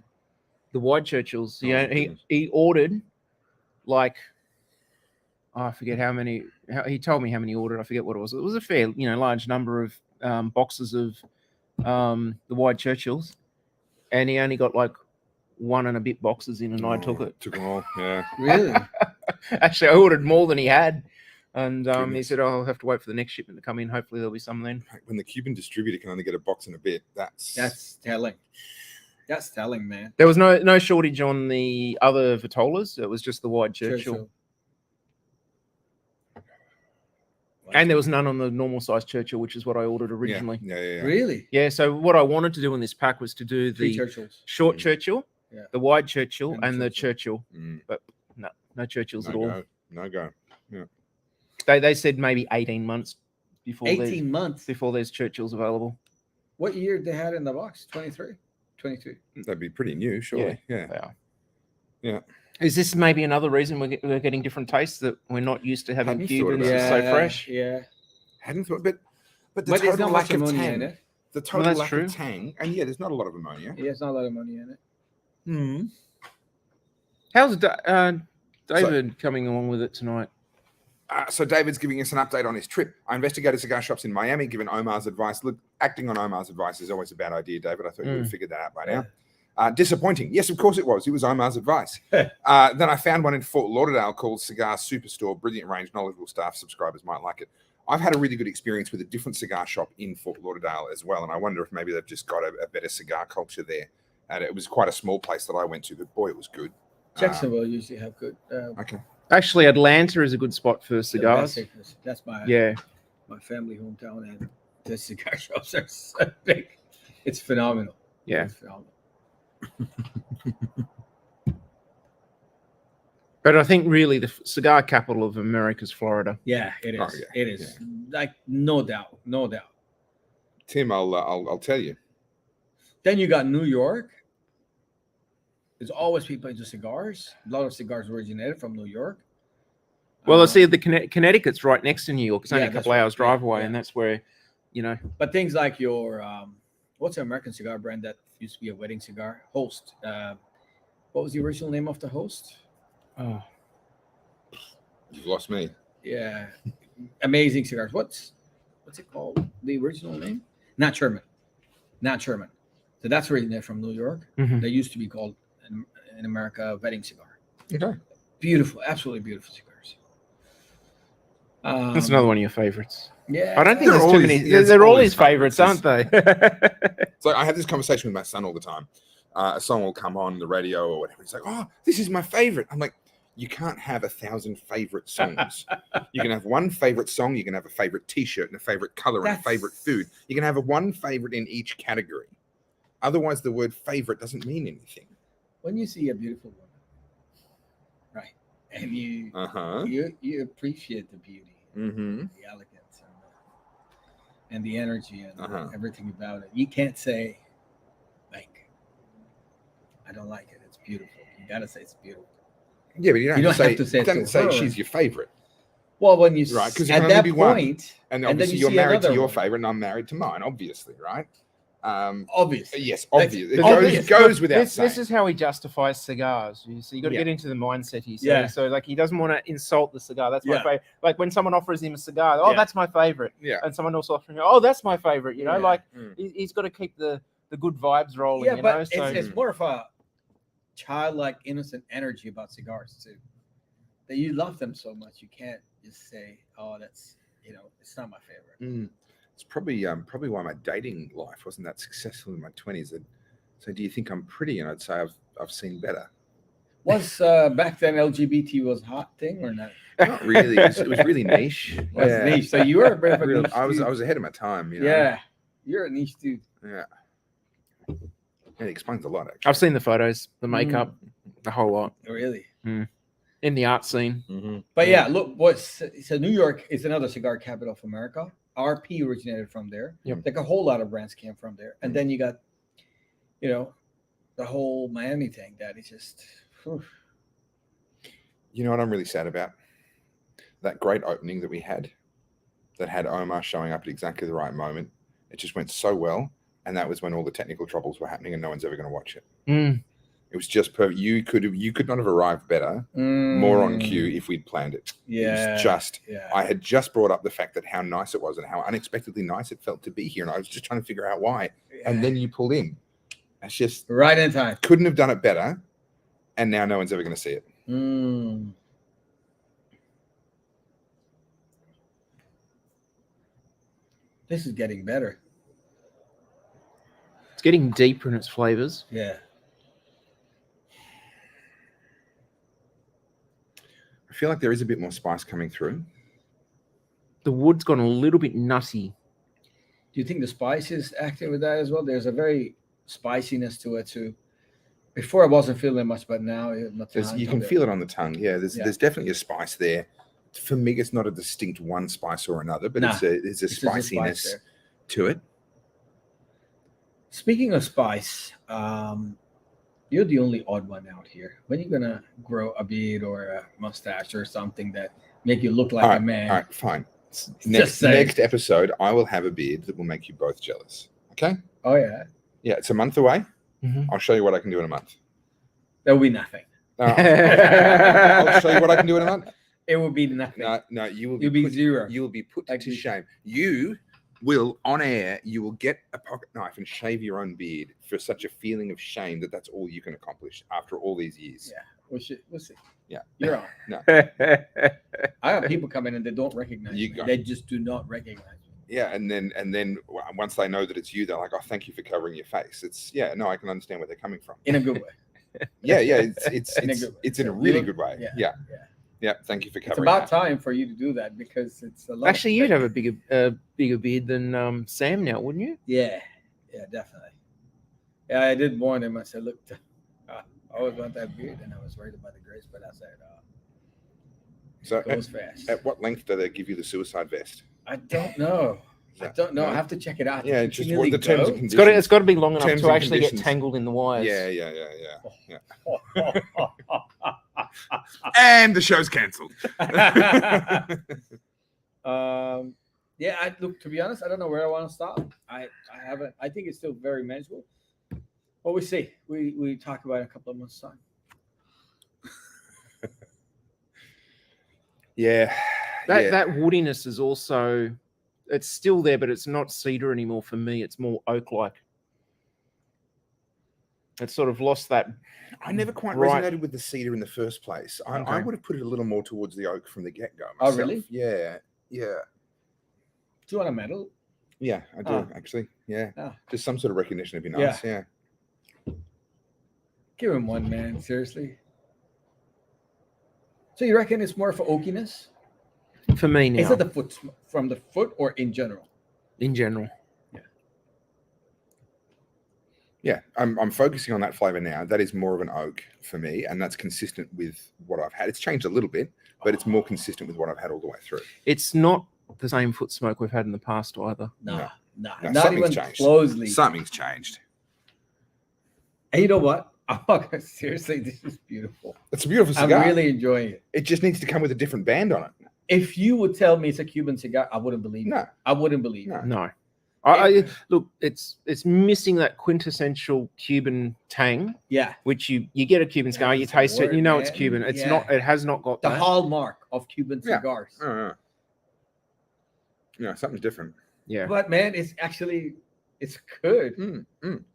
wide Churchills. Yeah, he ordered like, I forget how many. He told me how many he ordered. I forget what it was. It was a fair, large number of boxes of the wide Churchills, and he only got like 1 and a bit boxes in, and I took it. Took them all, yeah. Really? Actually, I ordered more than he had, and he Goodness. said, "Oh, I'll have to wait for the next shipment to come in. Hopefully, there'll be some then." When the Cuban distributor can only get a box and a bit, That's telling. That's telling, man. There was no shortage on the other Vitolas. It was just the wide Churchill. And there was none on the normal size Churchill, which is what I ordered originally. Yeah. Really? Yeah. So what I wanted to do in this pack was to do the short Churchill, the wide Churchill, and the Churchill. But no Churchills at all. No go. Yeah. They said maybe 18 months before. 18 months before there's Churchills available. What year they had in the box? 23, 22. That'd be pretty new, surely. Yeah. They are. Yeah. Is this maybe another reason we're getting different tastes, that we're not used to having Cubans so fresh? Yeah. Hadn't thought, but the there's total not lack much of ammonia tang. in it. The total lack true. of tang, and there's not a lot of ammonia. Yeah, there's not a lot of ammonia in it. How's David coming along with it tonight? So David's giving us an update on his trip. I investigated cigar shops in Miami, given Omar's advice. Look, acting on Omar's advice is always a bad idea, David. I thought you would have figured that out by now. Disappointing. Yes, of course it was. It was Omar's advice. Then I found one in Fort Lauderdale called Cigar Superstore. Brilliant range, knowledgeable staff. Subscribers might like it. I've had a really good experience with a different cigar shop in Fort Lauderdale as well, and I wonder if maybe they've just got a better cigar culture there. And it was quite a small place that I went to, but boy, it was good. Jacksonville usually have good. Okay. Actually, Atlanta is a good spot for cigars. That's my family hometown, and the cigar shops are so big. It's phenomenal. Yeah. It's phenomenal. But I think really the cigar capital of America is Florida. Yeah, it is. Oh, yeah. It is. Like no doubt. Tim, I'll tell you. Then you got New York. There's always people into cigars. A lot of cigars originated from New York. Well, let's see, the Connecticut's right next to New York. It's only a couple hours drive away, and that's where, But things like your, what's an American cigar brand that used to be a wedding cigar? Host. What was the original name of the Host? Oh, You've lost me. Yeah, amazing cigars. What's it called? The original name? Not Sherman. So that's originated from New York. They used to be called in America a wedding cigar. Okay. Beautiful, absolutely beautiful cigars. that's another one of your favorites. Yeah, I don't think there's all too his- many. there's They're all all his his favorites, aren't they? So I have this conversation with my son all the time. A song will come on the radio or whatever. He's like, "Oh, this is my favorite." I'm like, "You can't have 1,000 favorite songs. You can have one favorite song. You can have a favorite T-shirt and a favorite color and a favorite food. You can have one favorite in each category. Otherwise, the word favorite doesn't mean anything." When you see a beautiful woman, right, and you appreciate the beauty, the elegance, and the energy, and everything about it, you can't say, like, "I don't like it. It's beautiful." You gotta say it's beautiful. Yeah, but you don't, have to say you don't say she's your favorite, Well, when you right? Because at that point, and obviously then you're married to your one. favorite, and I'm married to mine, obviously, right? Obviously, Yes, That's obvious. obvious. It goes without saying. This is how he justifies cigars. So you got to get into the mindset. So like he doesn't want to insult the cigar. That's my favorite. Like when someone offers him a cigar, that's my favorite. Yeah. And someone else offering, that's my favorite. Like he's got to keep the good vibes rolling. Yeah, but so, it's more of a childlike, innocent energy about cigars too. That you love them so much, you can't just say, "Oh, that's it's not my favorite." It's probably why my dating life wasn't that successful in my 20s. So do you think I'm pretty? And I'd say I've seen better. Was back then LGBT was a hot thing or not? Not really. It was really niche. Niche. So you were a bit of a niche. I was dude. ahead of my time. Yeah, you're a niche dude. Yeah. And it explains a lot. Actually. I've seen the photos, the makeup, the whole lot. Really. In the art scene. But look, so New York is another cigar capital of America. RP originated from there. Yep. Like a whole lot of brands came from there. And then you got, the whole Miami thing that is just, You know what I'm really sad about? That great opening that we had, that had Omar showing up at exactly the right moment. It just went so well, and that was when all the technical troubles were happening, and no one's ever going to watch it. It was just perfect. You could not have arrived better, more on cue if we'd planned it. Yeah. It was just, I had just brought up the fact that how nice it was and how unexpectedly nice it felt to be here, and I was just trying to figure out why. And then you pulled in. It's just right in time. Couldn't have done it better, and now no one's ever going to see it. This is getting better. It's getting deeper in its flavors. Yeah. I feel like there is a bit more spice coming through. The wood's gone a little bit nutty. Do you think the spice is acting with that as well? There's a very spiciness to it too. Before I wasn't feeling much, but now you can feel it on the tongue. Yeah, there's definitely a spice there. For me, it's not a distinct one spice or another, but there's a spiciness to it. Speaking of spice, you're the only odd one out here. When are you gonna grow a beard or a mustache or something that make you look like a man? All right, fine. Next episode, I will have a beard that will make you both jealous. Okay? Oh yeah. Yeah, it's a month away. I'll show you what I can do in a month. There will be nothing. I'll show you what I can do in a month. It will be nothing. No, you'll be zero. You will be put to shame. You will, on air, you will get a pocket knife and shave your own beard for such a feeling of shame that's all you can accomplish after all these years. Yeah, we'll see. Yeah, you're on. No, I have people come in and they don't recognize me. They just do not recognize me. Yeah, and then once they know that it's you, they're like, "Oh, thank you for covering your face." I can understand where they're coming from. In a good way. Yeah, it's in a really good way. Yeah. Thank you for covering. It's about time for you to do that because it's a lot. Actually, you'd have a bigger beard than Sam now, wouldn't you? Yeah, definitely. Yeah, I did warn him. I said, "Look, I always want that beard," and I was worried about the grace, but I said, "So it goes fast." At what length do they give you the suicide vest? I don't know. I have to check it out. Yeah, just what the terms and conditions. It's got to be long enough to actually get tangled in the wires. Yeah. And the show's cancelled. Look, to be honest, I don't know where I want to stop. I haven't. I think it's still very manageable. But we see. We talk about it in a couple of months' time. That woodiness is also, it's still there, but it's not cedar anymore for me. It's more oak-like. It's sort of lost that. I never quite resonated with the cedar in the first place. I would have put it a little more towards the oak from the get-go myself. Oh, really? Yeah. Do you want a medal? Yeah, I do, actually. Yeah. Just some sort of recognition would be nice. Yeah. Give him one, man. Seriously. So you reckon it's more for oakiness? For me now. Is it from the foot or in general? In general. Yeah, I'm focusing on that flavor now. That is more of an oak for me, and that's consistent with what I've had. It's changed a little bit, but it's more consistent with what I've had all the way through. It's not the same foot smoke we've had in the past either. No, not even changed. Closely. Something's changed. And you know what? Oh, seriously, this is beautiful. It's a beautiful cigar. I'm really enjoying it. It just needs to come with a different band on it. If you would tell me it's a Cuban cigar, I wouldn't believe it. No. I wouldn't believe it. No. I look, it's missing that quintessential Cuban tang. Yeah. Which you get a Cuban cigar, you taste it, you know it's Cuban. It's not. It has not got the hallmark of Cuban cigars. Yeah, something's different. Yeah. But man, it's good.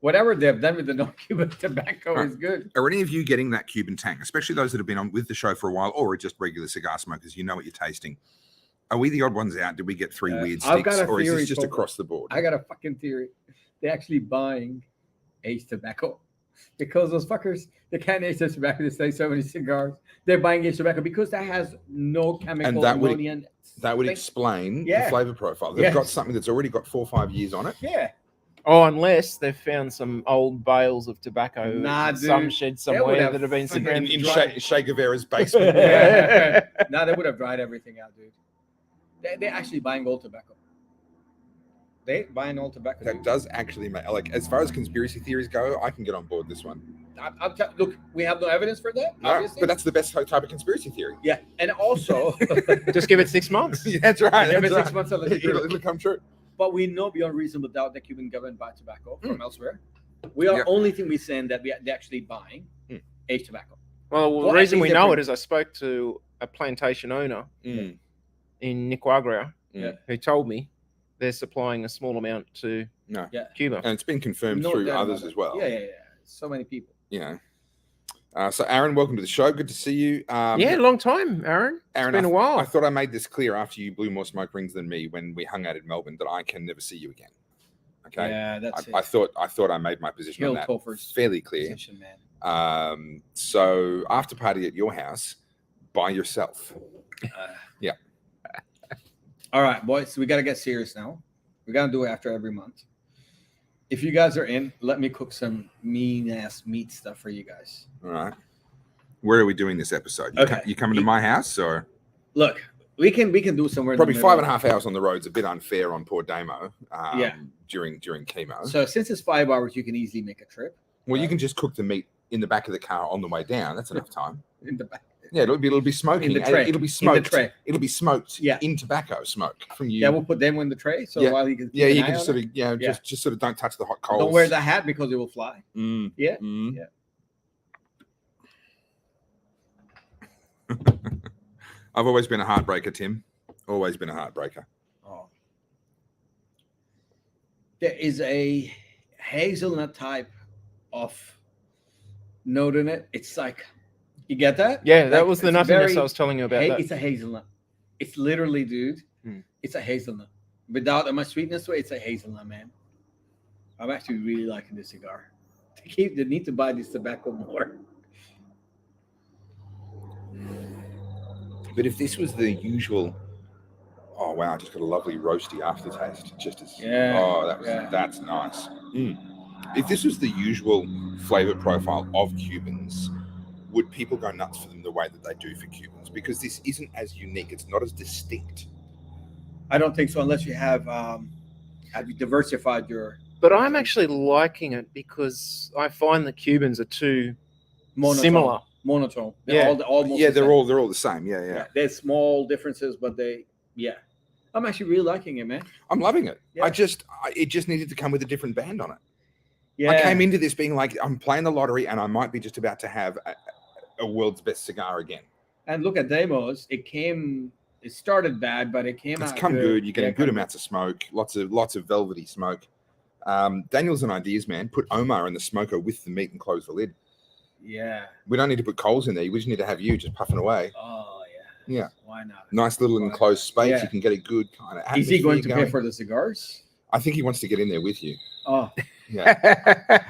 Whatever they've done with the non-Cuban tobacco is good. Are any of you getting that Cuban tang, especially those that have been on with the show for a while, or are just regular cigar smokers? You know what you're tasting. Are we the odd ones out? Did we get three weird sticks, or is this just across the board? I got a fucking theory. They're actually buying aged tobacco because those fuckers, they can't age their tobacco. They say so many cigars. They're buying aged tobacco because that has no chemical. And that would explain the flavor profile. They've got something that's already got 4 or 5 years on it. Yeah. Oh, unless they've found some old bales of tobacco in some shed somewhere that have been in Che Guevara's basement. No, they would have dried everything out, dude. They're actually buying old tobacco. They buying all tobacco. That does actually make, like, as far as conspiracy theories go, I can get on board this one. Look, we have no evidence for that. No, Obviously. but that's the best type of conspiracy theory. Yeah, and also Just give it 6 months. Yeah, that's right. every that's 6 months of It'll come true. But we know beyond reasonable doubt that Cuban government buy tobacco from elsewhere. We are only thing we're saying that they're actually buying aged tobacco. Well, the reason we know it is I spoke to a plantation owner in Nicaragua who told me they're supplying a small amount to Cuba. And it's been confirmed through others as well. Yeah. So many people. Yeah. So, Aaron, welcome to the show. Good to see you. Long time, Aaron. It's been a while. I thought I made this clear after you blew more smoke rings than me when we hung out in Melbourne that I can never see you again. Okay. Yeah, that's I thought I made my position on that fairly clear. Position, man. So after party at your house by yourself. Yeah. All right, boys. We got to get serious now. We got to do it after every month. If you guys are in, let me cook some mean-ass meat stuff for you guys. All right. Where are we doing this episode? You coming to my house or? Look, we can do somewhere. Probably 5.5 hours on the road's a bit unfair on poor Damo. During chemo. So since it's 5 hours, you can easily make a trip. Well, you can just cook the meat in the back of the car on the way down. That's enough time. In the back. Yeah, it'll be smoking. In the tray. It'll be smoked. In the tray. It'll be smoked. Yeah. In tobacco smoke from you. Yeah, we'll put them in the tray. So while you can. Yeah, you can just sort of just sort of don't touch the hot coals. Don't wear the hat because it will fly. Yeah. Yeah. I've always been a heartbreaker, Tim. Always been a heartbreaker. Oh. There is a hazelnut type of note in it. It's like, you get that? Yeah, that was the nothingness I was telling you about. It's a hazelnut. It's literally, dude, it's a hazelnut. Without much sweetness to it, it's a hazelnut, man. I'm actually really liking this cigar. They need to buy this tobacco more. But if this was the usual, oh wow, I just got a lovely roasty aftertaste. That's nice. If this was the usual flavor profile of Cubans, would people go nuts for them the way that they do for Cubans? Because this isn't as unique. It's not as distinct. I don't think so, unless you have you diversified your. But I'm actually liking it because I find the Cubans are too similar. Monotone. They're all the same. Yeah. There's small differences, but I'm actually really liking it, man. I'm loving it. Yeah. It just needed to come with a different band on it. Yeah. I came into this being like, I'm playing the lottery and I might be just about to have a world's best cigar again. And look at Demos. It started bad, but it's come good. You're getting good amounts of smoke, lots of velvety smoke. Daniel's an ideas man. Put Omar in the smoker with the meat and close the lid. Yeah. We don't need to put coals in there. We just need to have you just puffing away. Oh, yeah. Yeah. Why not? Nice little enclosed space. Yeah. You can get a good kind of. Is he going to pay for the cigars? I think he wants to get in there with you. Oh. Yeah.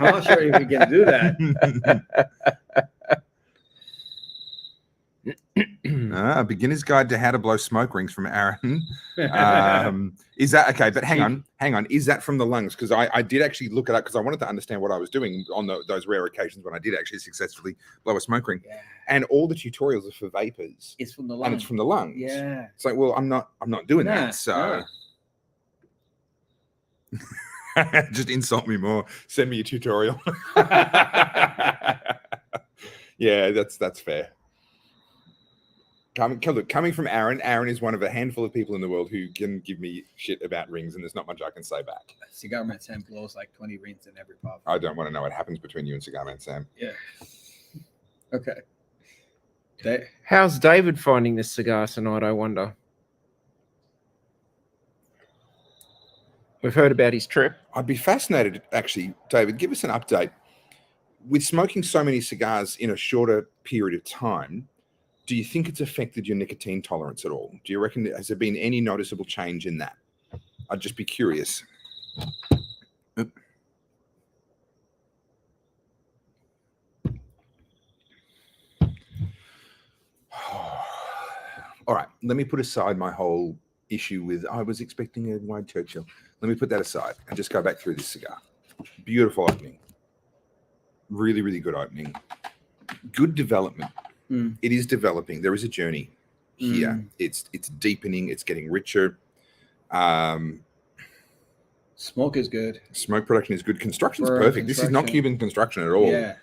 I'm not sure if we can do that. A beginner's guide to how to blow smoke rings from Aaron. Is that okay? But hang on. Is that from the lungs? Because I did actually look it up because I wanted to understand what I was doing on those rare occasions when I did actually successfully blow a smoke ring. Yeah. And all the tutorials are for vapors. It's from the lungs. And it's from the lungs. Yeah. It's like, well, I'm not doing that. So just insult me more. Send me a tutorial. Yeah, that's fair. Coming from Aaron is one of a handful of people in the world who can give me shit about rings, and there's not much I can say back. Cigar Man Sam blows like 20 rings in every puff. I don't want to know what happens between you and Cigar Man Sam. Yeah. Okay. How's David finding this cigar tonight, I wonder? We've heard about his trip. I'd be fascinated, actually, David, give us an update. With smoking so many cigars in a shorter period of time, do you think it's affected your nicotine tolerance at all? Do you reckon, has there been any noticeable change in that? I'd just be curious. All right, let me put aside my whole issue with, I was expecting a wide Churchill. Let me put that aside and just go back through this cigar. Beautiful opening. Really, really good opening. Good development. It is developing. There is a journey here. It's deepening. It's getting richer. Smoke is good. Smoke production is good. Construction's For perfect. This is not construction. Cuban construction at all. Yeah.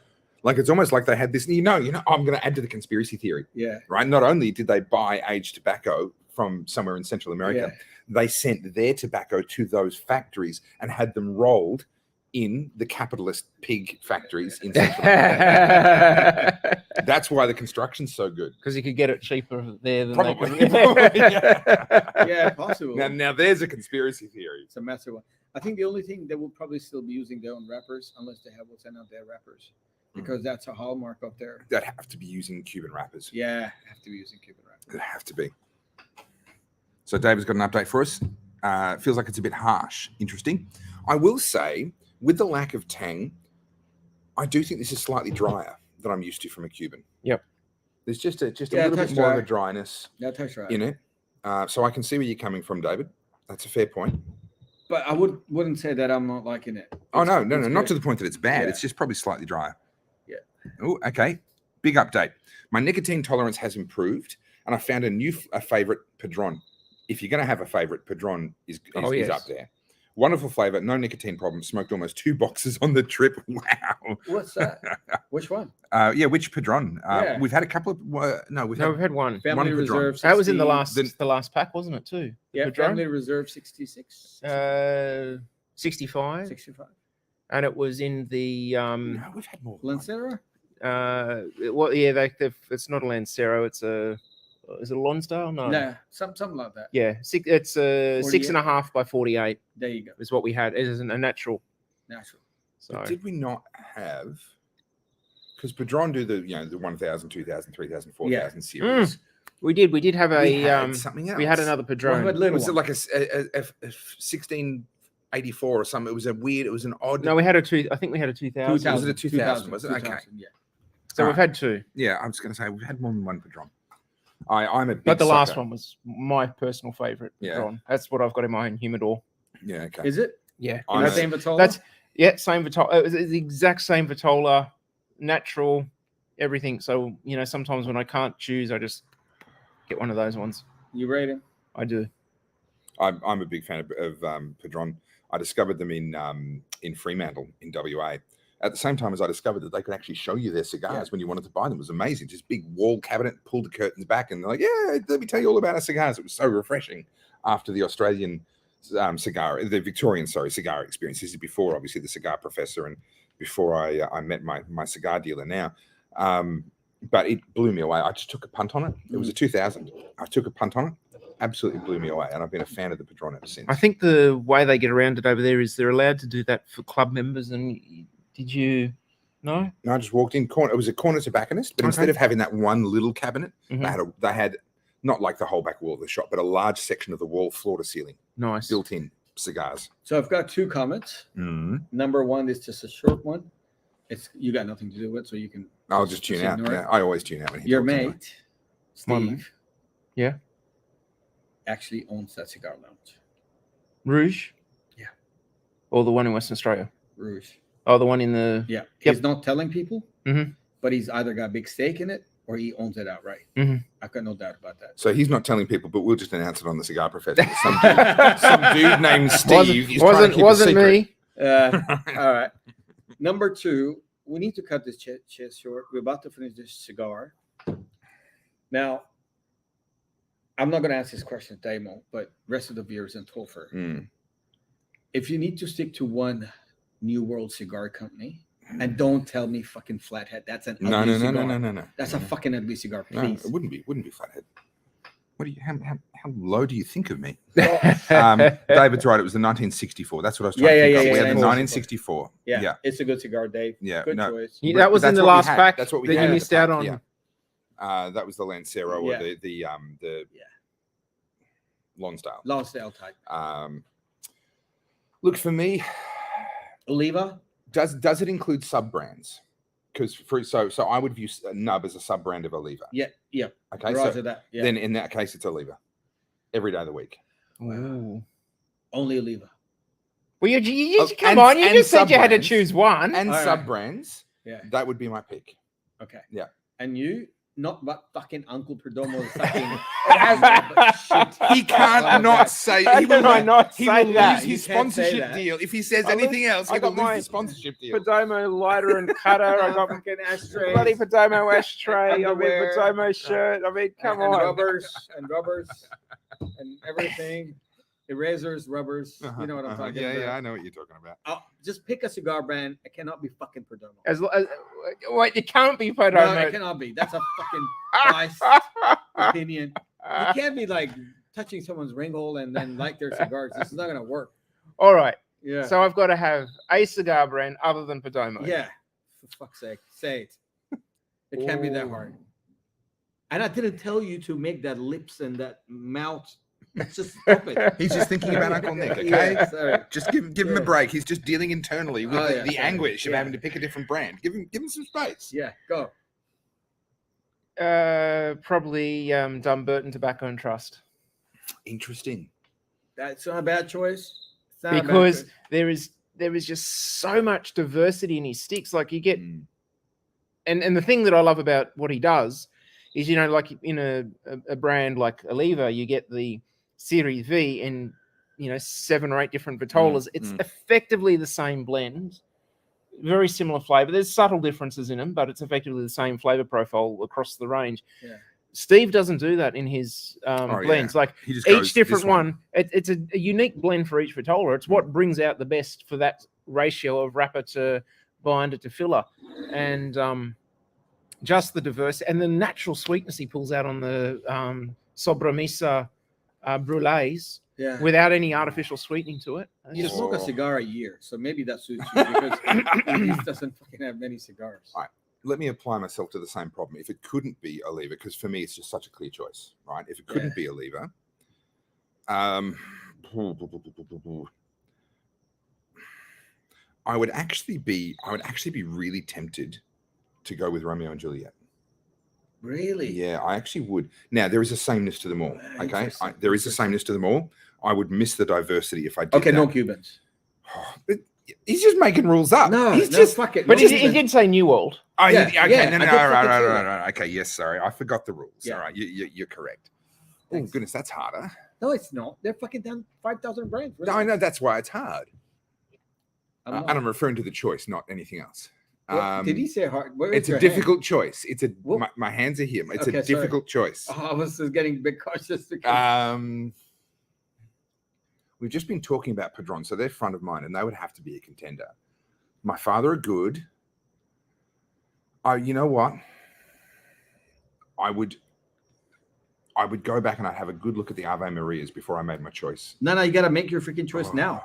Like it's almost like they had this. I'm going to add to the conspiracy theory. Yeah. Right. Not only did they buy aged tobacco from somewhere in Central America, they sent their tobacco to those factories and had them rolled in the capitalist pig factories in Central America. That's why the construction's so good. Because you could get it cheaper there than Probably. they could. Yeah, possible. Now there's a conspiracy theory. It's a massive one. I think the only thing they will probably still be using their own wrappers unless they have what's in out their wrappers, because that's a hallmark of their. They'd have to be using Cuban wrappers. Yeah, have to be using Cuban wrappers. It'd have to be. So David's got an update for us. Feels like it's a bit harsh. Interesting. I will say, with the lack of tang, I do think this is slightly drier than I'm used to from a Cuban. Yep. There's just a little bit more of a dryness in it. So I can see where you're coming from, David. That's a fair point. But I wouldn't say that I'm not liking it. No, not to the point that it's bad. Yeah. It's just probably slightly drier. Yeah. Oh, okay. Big update. My nicotine tolerance has improved, and I found a favorite Padron. If you're going to have a favorite, Padron is up there. Wonderful flavor, no nicotine problem. Smoked almost 2 boxes on the trip. Wow. What's that? Which one? Which Padron? We've had a couple of. We've had one. Family Reserve. 60, that was in the last pack, wasn't it? Too. Yeah. Padron? Family Reserve 66. 65. 65. And it was in the. No, we've had more. Lancero. It's not a Lancero. It's a. Is it a Lonsdale? No, something like that. Yeah, it's 6.5 by 48. There you go. Is what we had. It is a natural. So but did we not have? Because Padron do the 1,000, 2,000, 3,000, 4,000 series. We did have something else. We had another Padron. Was it like a 1684 or something? It was an odd. No, we had I think we had a 2,000. Was it a 2,000? Was it? Okay. Yeah. So we've had 2. Yeah, I was going to say we've had more than one Padron. I'm a big but the sucker. last one was my personal favorite. Padron. That's what I've got in my humidor. Yeah, okay. Is it? Yeah. Same Vitola? Same Vitola. It was the exact same Vitola, natural, everything. So, sometimes when I can't choose, I just get one of those ones. You rate him? I do. I'm a big fan of Padron. I discovered them in Fremantle in WA. At the same time as I discovered that they could actually show you their cigars when you wanted to buy them. It was amazing. Just big wall cabinet, pulled the curtains back, and they're like, yeah, let me tell you all about our cigars. It was so refreshing after the Australian the Victorian cigar experience. This is before, obviously, the Cigar Professor and before I met my cigar dealer now. But it blew me away. I just took a punt on it. It was a 2000. I took a punt on it. Absolutely blew me away. And I've been a fan of the Padron ever since. I think the way they get around it over there is they're allowed to do that for club members. And did you know? No, I just walked in. It was a corner tobacconist, but instead of having that one little cabinet, they had not like the whole back wall of the shop, but a large section of the wall, floor to ceiling. Nice. Built-in cigars. So I've got 2 comments. Number 1 is just a short one. You got nothing to do with it, so you can. I'll just tune out. Yeah, I always tune out when he Your talks mate, Steve. Yeah. Actually owns that cigar lounge. Rouge? Yeah. Or the one in Western Australia? Rouge. Oh, the one in the... Yeah. He's not telling people, but he's either got a big stake in it or he owns it outright. I've got no doubt about that. So he's not telling people, but we'll just announce it on the Cigar Professor. Some dude named Steve. Wasn't me. All right. Number 2, we need to cut this chat short. We're about to finish this cigar. Now, I'm not going to ask this question to Damo, but rest of the viewers and Tolfer. If you need to stick to one New World cigar company, and don't tell me fucking Flathead. That's an ugly cigar. No. That's a fucking ugly cigar, please. No, it wouldn't be Flathead. What do you? How low do you think of me? David's right. It was the 1964. That's what I was trying to think of. We had the 1964. Yeah, it's a good cigar, Dave. Yeah, good choice. That was in the last pack. That's what we that had. You missed out on. Yeah. That was the Lancero or the Lonsdale. Lonsdale type. Look, for me, Oliva. Does it include sub brands? Because so I would view Nub as a sub brand of Oliva. Yeah. Okay, then in that case it's Oliva, every day of the week. Wow. Only Oliva. Well, you just come on. You just said you had to choose one. And sub brands. Yeah, that would be my pick. Okay. Yeah. And you? not what fucking Uncle Perdomo is sucking. It has shit. He can't not say. How He will can I not He say will that? lose his You can't say sponsorship that. deal if he says I anything else. I He will got my lose the sponsorship deal. Perdomo lighter and cutter. I got my fucking ashtray. bloody Perdomo ashtray. I mean, Underwear. Perdomo shirt. I mean, come and on. rubbers and everything. Erasers, rubbers. You know what I'm talking about. Yeah, I know what you're talking about. Just pick a cigar brand. It cannot be fucking Perdomo. Wait, it can't be Perdomo. No, it cannot be. That's a fucking biased opinion. You can't be like touching someone's ring hole and then like their cigars. This is not gonna work. All right. Yeah. So I've got to have a cigar brand other than Perdomo. Yeah. For fuck's sake, say it. It can't be that hard. And I didn't tell you to make that lips and that mouth. Just stop it. He's just thinking about Uncle Nick, okay? Yeah, sorry. Just give him a break. He's just dealing internally with the sorry. anguish of having to pick a different brand. Give him some space. Yeah, go. Probably Dumbarton Tobacco and Trust. Interesting. That's not a bad choice. It's not a bad Because choice. there is just so much diversity in his sticks. Like you get, and the thing that I love about what he does is, you know, like in a brand like Oliva, you get the Series V and, you know, 7 or 8 different vitolas. It's effectively the same blend, very similar flavor. There's subtle differences in them, but it's effectively the same flavor profile across the range. Yeah. Steve doesn't do that in his blends. Like He just goes, each different "This one, it's a unique blend for each vitola. It's what brings out the best for that ratio of wrapper to binder to filler. And just the diversity and the natural sweetness he pulls out on the sobremesa brulees without any artificial sweetening to it. You smoke a cigar a year, so maybe that suits you because he just doesn't fucking have many cigars. All right. Let me apply myself to the same problem. If it couldn't be Oliva, because for me it's just such a clear choice, right? If it couldn't be Oliva, I would actually be really tempted to go with Romeo and Juliet. Really? Yeah, I actually would. Now there is a sameness to them all. Okay, Interesting. there is a sameness to them all. I would miss the diversity if I did. Okay, that. no Cubans. But he's just making rules up. No, he's no, just. fuck it. But no he Cubans. did say New World. Oh, Yeah, okay. yeah, No, I did fucking say right. Okay, yes, sorry, I forgot the rules. Yeah. All right, you're correct. Oh Thanks. goodness, that's harder. No, it's not. They're fucking down 5,000 brands. No, I know that's why it's hard. I'm And not- I'm referring to the choice, not anything else. What- did he say hard? Where is It's a your hand? difficult choice. It's a Whoop. my hands are here. It's Okay, a sorry. difficult choice. Oh, I was just getting a bit cautious. Because... We've just been talking about Padron, so they're front of mind, and they would have to be a contender. My father are good. You know what? I would go back and I'd have a good look at the Ave Marias before I made my choice. No, you got to make your freaking choice Oh. now.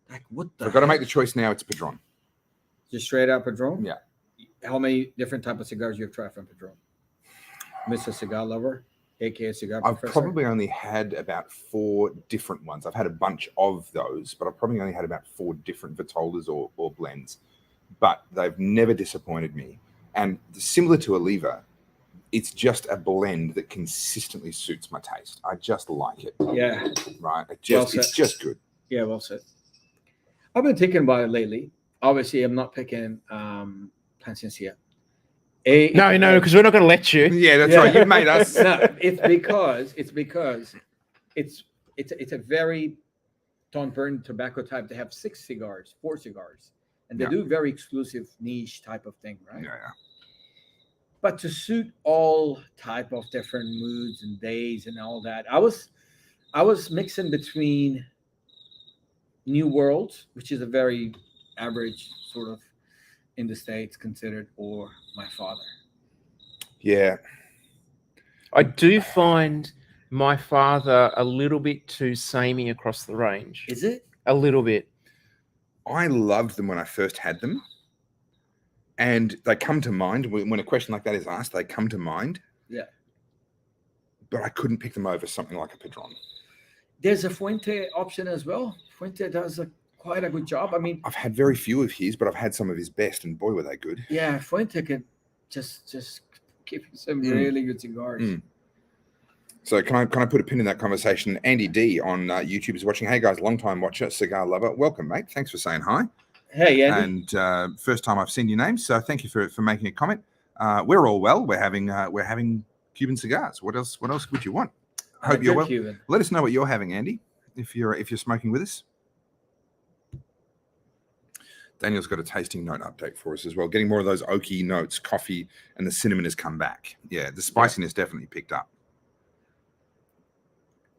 Like, what the? If I've got to heck? make the choice now. It's Padron. Just straight out Padron? Yeah. How many different type of cigars you have tried from Padron? Mr. Cigar Lover, aka Cigar I've Professor? probably only had about 4 different ones. I've had a bunch of those, but I've probably only had about 4 different vitolas or blends. But they've never disappointed me. And similar to Oliva, it's just a blend that consistently suits my taste. I just like it. Yeah. Right? Well It's just good. Yeah, well said. I've been thinking about it lately. Obviously, I'm not picking Plasencia. No, because we're not going to let you. Yeah, that's Yeah. right. You made us. No, it's because it's a very Don Burton tobacco type. They have 4 cigars, and they Yeah. do very exclusive niche type of thing, right? Yeah. But to suit all type of different moods and days and all that, I was mixing between New World, which is a very average sort of in the States considered, or my father. Yeah. I do find my father a little bit too samey across the range. Is it? A little bit. I loved them when I first had them. And they come to mind when a question like that is asked, they come to mind. Yeah. But I couldn't pick them over something like a Padron. There's a Fuente option as well. Fuente does quite a good job. I mean, I've had very few of his, but I've had some of his best, and boy, were they good. yeah, Fuente can just give you some really good cigars. Mm. So can I put a pin in that conversation? Andy D on YouTube is watching. Hey guys, long time watcher, cigar lover. Welcome, mate. Thanks for saying hi. Hey, Andy. And first time I've seen your name, so thank you for making a comment. We're all well. We're having Cuban cigars. What else would you want? I hope you're well. Cuban. Let us know what you're having, Andy, if you're smoking with us. Daniel's got a tasting note update for us as well. Getting more of those oaky notes, coffee, and the cinnamon has come back. Yeah, the spiciness definitely picked up.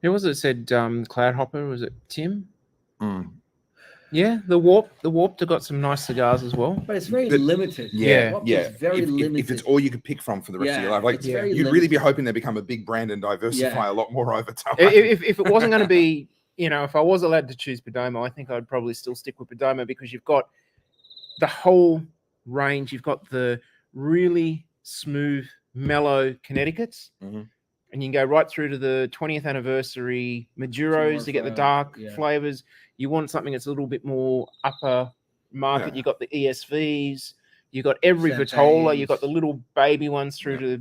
Who was it that said Cloud Hopper? Was it Tim? Mm. Yeah, the Warped have got some nice cigars as well. But it's very limited. Yeah. Warped Yeah. is very limited. If it's all you could pick from for the rest of your life, like it's very you'd limited. really be hoping they become a big brand and diversify a lot more over time. If it wasn't going to be, if I was allowed to choose Perdomo, I think I'd probably still stick with Perdomo because you've got the whole range. You've got the really smooth, mellow Connecticut's, and you can go right through to the 20th anniversary Maduros to get the dark flavors. You want something that's a little bit more upper market. Yeah. You got the ESVs. You got every Champagnes. Vitola. You got the little baby ones through to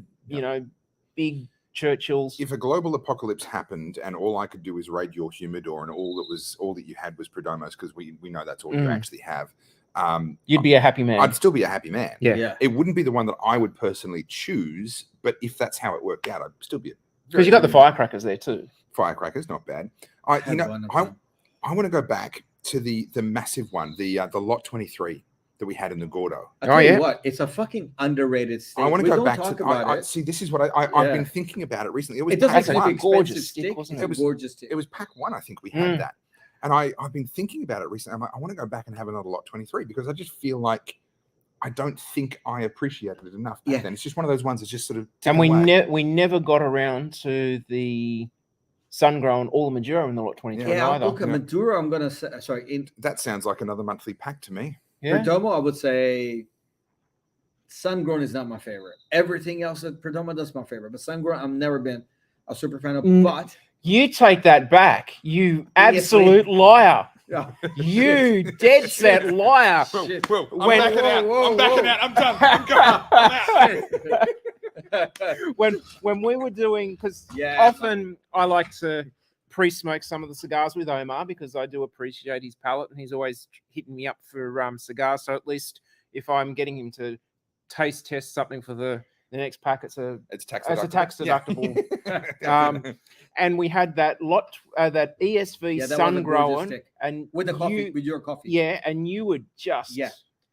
big Churchills. If a global apocalypse happened and all I could do is raid your humidor and all that you had was Perdomos, because we know that's all you actually have, you'd be a happy man. I'd still be a happy man. Yeah. It wouldn't be the one that I would personally choose, but if that's how it worked out, I'd still be because you got the firecrackers there too. Firecrackers, not bad. I want to go back to the massive one, the Lot 23 that we had in the Gordo. I tell you what, it's a fucking underrated stick. I want to go back talk to about it. see. This is what I've been thinking about it recently. It was doesn't pack have to one. be gorgeous stick, stick, wasn't it? it? Was gorgeous stick. It was pack one. I think we had that, and I've been thinking about it recently. I'm like, I want to go back and have another Lot 23 because I just feel like I don't think I appreciated it enough back then. It's just one of those ones that's just sort of. And we never got around to the sun-grown or the Maduro in the Lot 23 either. Look at Maduro. I'm gonna say that sounds like another monthly pack to me. Perdomo, I would say sun-grown is not my favorite. Everything else that Perdomo does my favorite, but sun-grown I've never been a super fan of. But you take that back, you absolute liar. You dead set liar. Well, I'm backing out. I'm done. I'm going. when we were doing, because often I like to pre-smoke some of the cigars with Omar because I do appreciate his palate and he's always hitting me up for cigars. So at least if I'm getting him to taste test something for the next pack, it's tax deductible. And we had that lot, that ESV sun grown, and with the coffee, with your coffee. Yeah, and you were just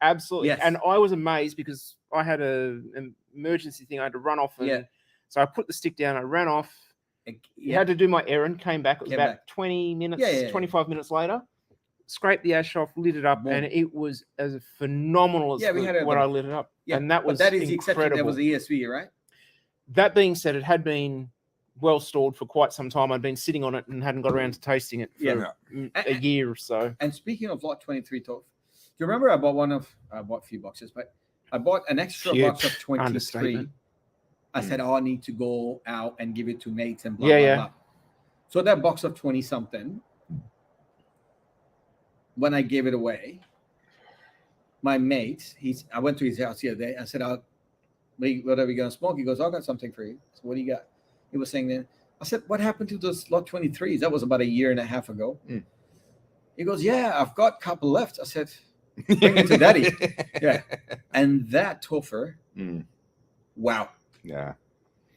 absolutely. And I was amazed because I had an emergency thing. I had to run off, and so I put the stick down. I ran off. You had to do my errand. Came back. It was about 20 minutes, 25 minutes later. Scraped the ash off, lit it up, and it was as phenomenal as when I lit it up. And that was incredible. That was the ESV, right? That being said, it had been well stored for quite some time. I'd been sitting on it and hadn't got around to tasting it for a year or so. And speaking of Lot 23, do you remember I bought a few boxes, but I bought an extra box of 23. I said, I need to go out and give it to mates and blah, blah, blah. So that box of 20-something, when I gave it away, my mate, I went to his house the other day. I said, what are we going to smoke? He goes, I got something for you. So what do you got? He was saying then, I said, what happened to those Lot 23s? That was about a year and a half ago. He goes, I've got a couple left. I said, bring it to daddy. And that Topher, wow. Yeah.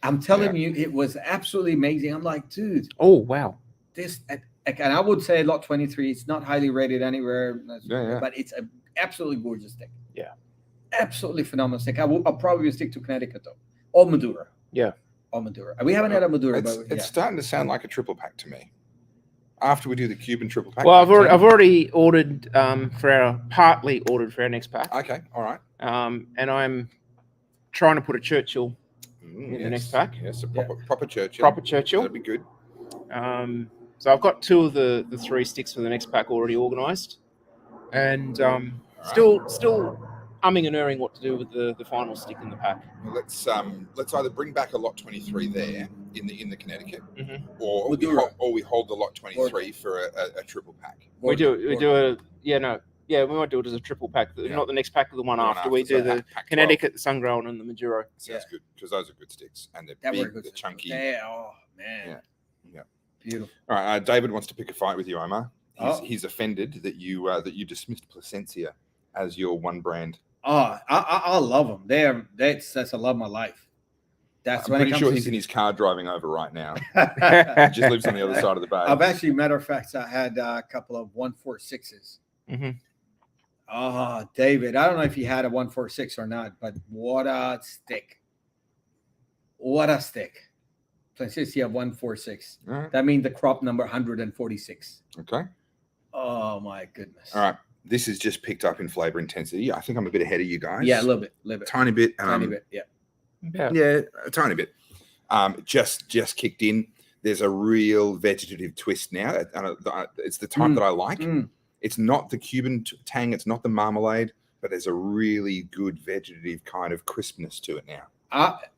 I'm telling you, it was absolutely amazing. I'm like, dude. Oh, wow. This, and I would say Lot 23, it's not highly rated anywhere, but it's an absolutely gorgeous stick. Yeah. Absolutely phenomenal stick. I'll probably stick to Connecticut, though. Or Maduro. Yeah. Or Maduro. We haven't had a Maduro. It's starting to sound like a triple pack to me. After we do the Cuban triple pack. Well, I've already ordered partly ordered for our next pack. Okay, all right. And I'm trying to put a Churchill in the next pack. Yes, a proper Churchill. Proper Churchill. That'd be good. So I've got 2 of the 3 sticks for the next pack already organised, and still umming and erring what to do with the final stick in the pack. Well, let's either bring back a Lot 23 there in the Connecticut, or we hold the Lot 23 for a triple pack. We might do it as a triple pack. Not the next pack, the one after. We do the Connecticut, the sun-grown, and the Maduro. Sounds good, because those are good sticks, and they're big, they're chunky. Oh man. Yeah. Beautiful. All right, David wants to pick a fight with you, Omar. He's offended that you dismissed Placencia as your one brand Oh, I love them. That's I love my life. That's I'm when it pretty comes sure to he's in his car driving over right now. He I've just lives on the other side of the bay. actually, matter of fact, I had a couple of 146s. Mm-hmm. Oh, David, I don't know if you had a 146 or not, but what a stick! What a stick! Placencia 146. All right. That means the crop number 146. Okay. Oh my goodness! All right. This is just picked up in flavor intensity. I think I'm a bit ahead of you guys. Yeah, a little bit, Tiny bit. tiny bit. Yeah. Yeah, a tiny bit. Just kicked in. There's a real vegetative twist now. It's the type that I like. It's not the Cuban tang. It's not the marmalade, but there's a really good vegetative kind of crispness to it now.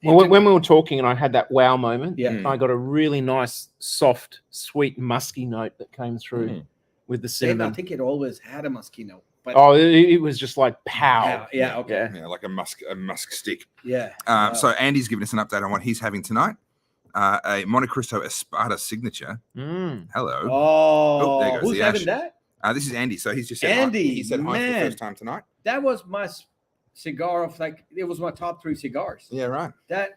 Well, when we were talking and I had that wow moment, Yeah. I got a really nice, soft, sweet, musky note that came through with the Dave, cinnamon. I think it always had a musky note. But Oh, it was just like pow. yeah, okay. Yeah, like a musk stick. Yeah. So Andy's giving us an update on what he's having tonight. A Monte Cristo Espada signature. Hello. Oh, there goes who's the having ash. that? This is Andy. So he's just said Andy, hi. He said hi for the man. first time tonight. That was my cigar of it was my top 3 cigars. Yeah, right. That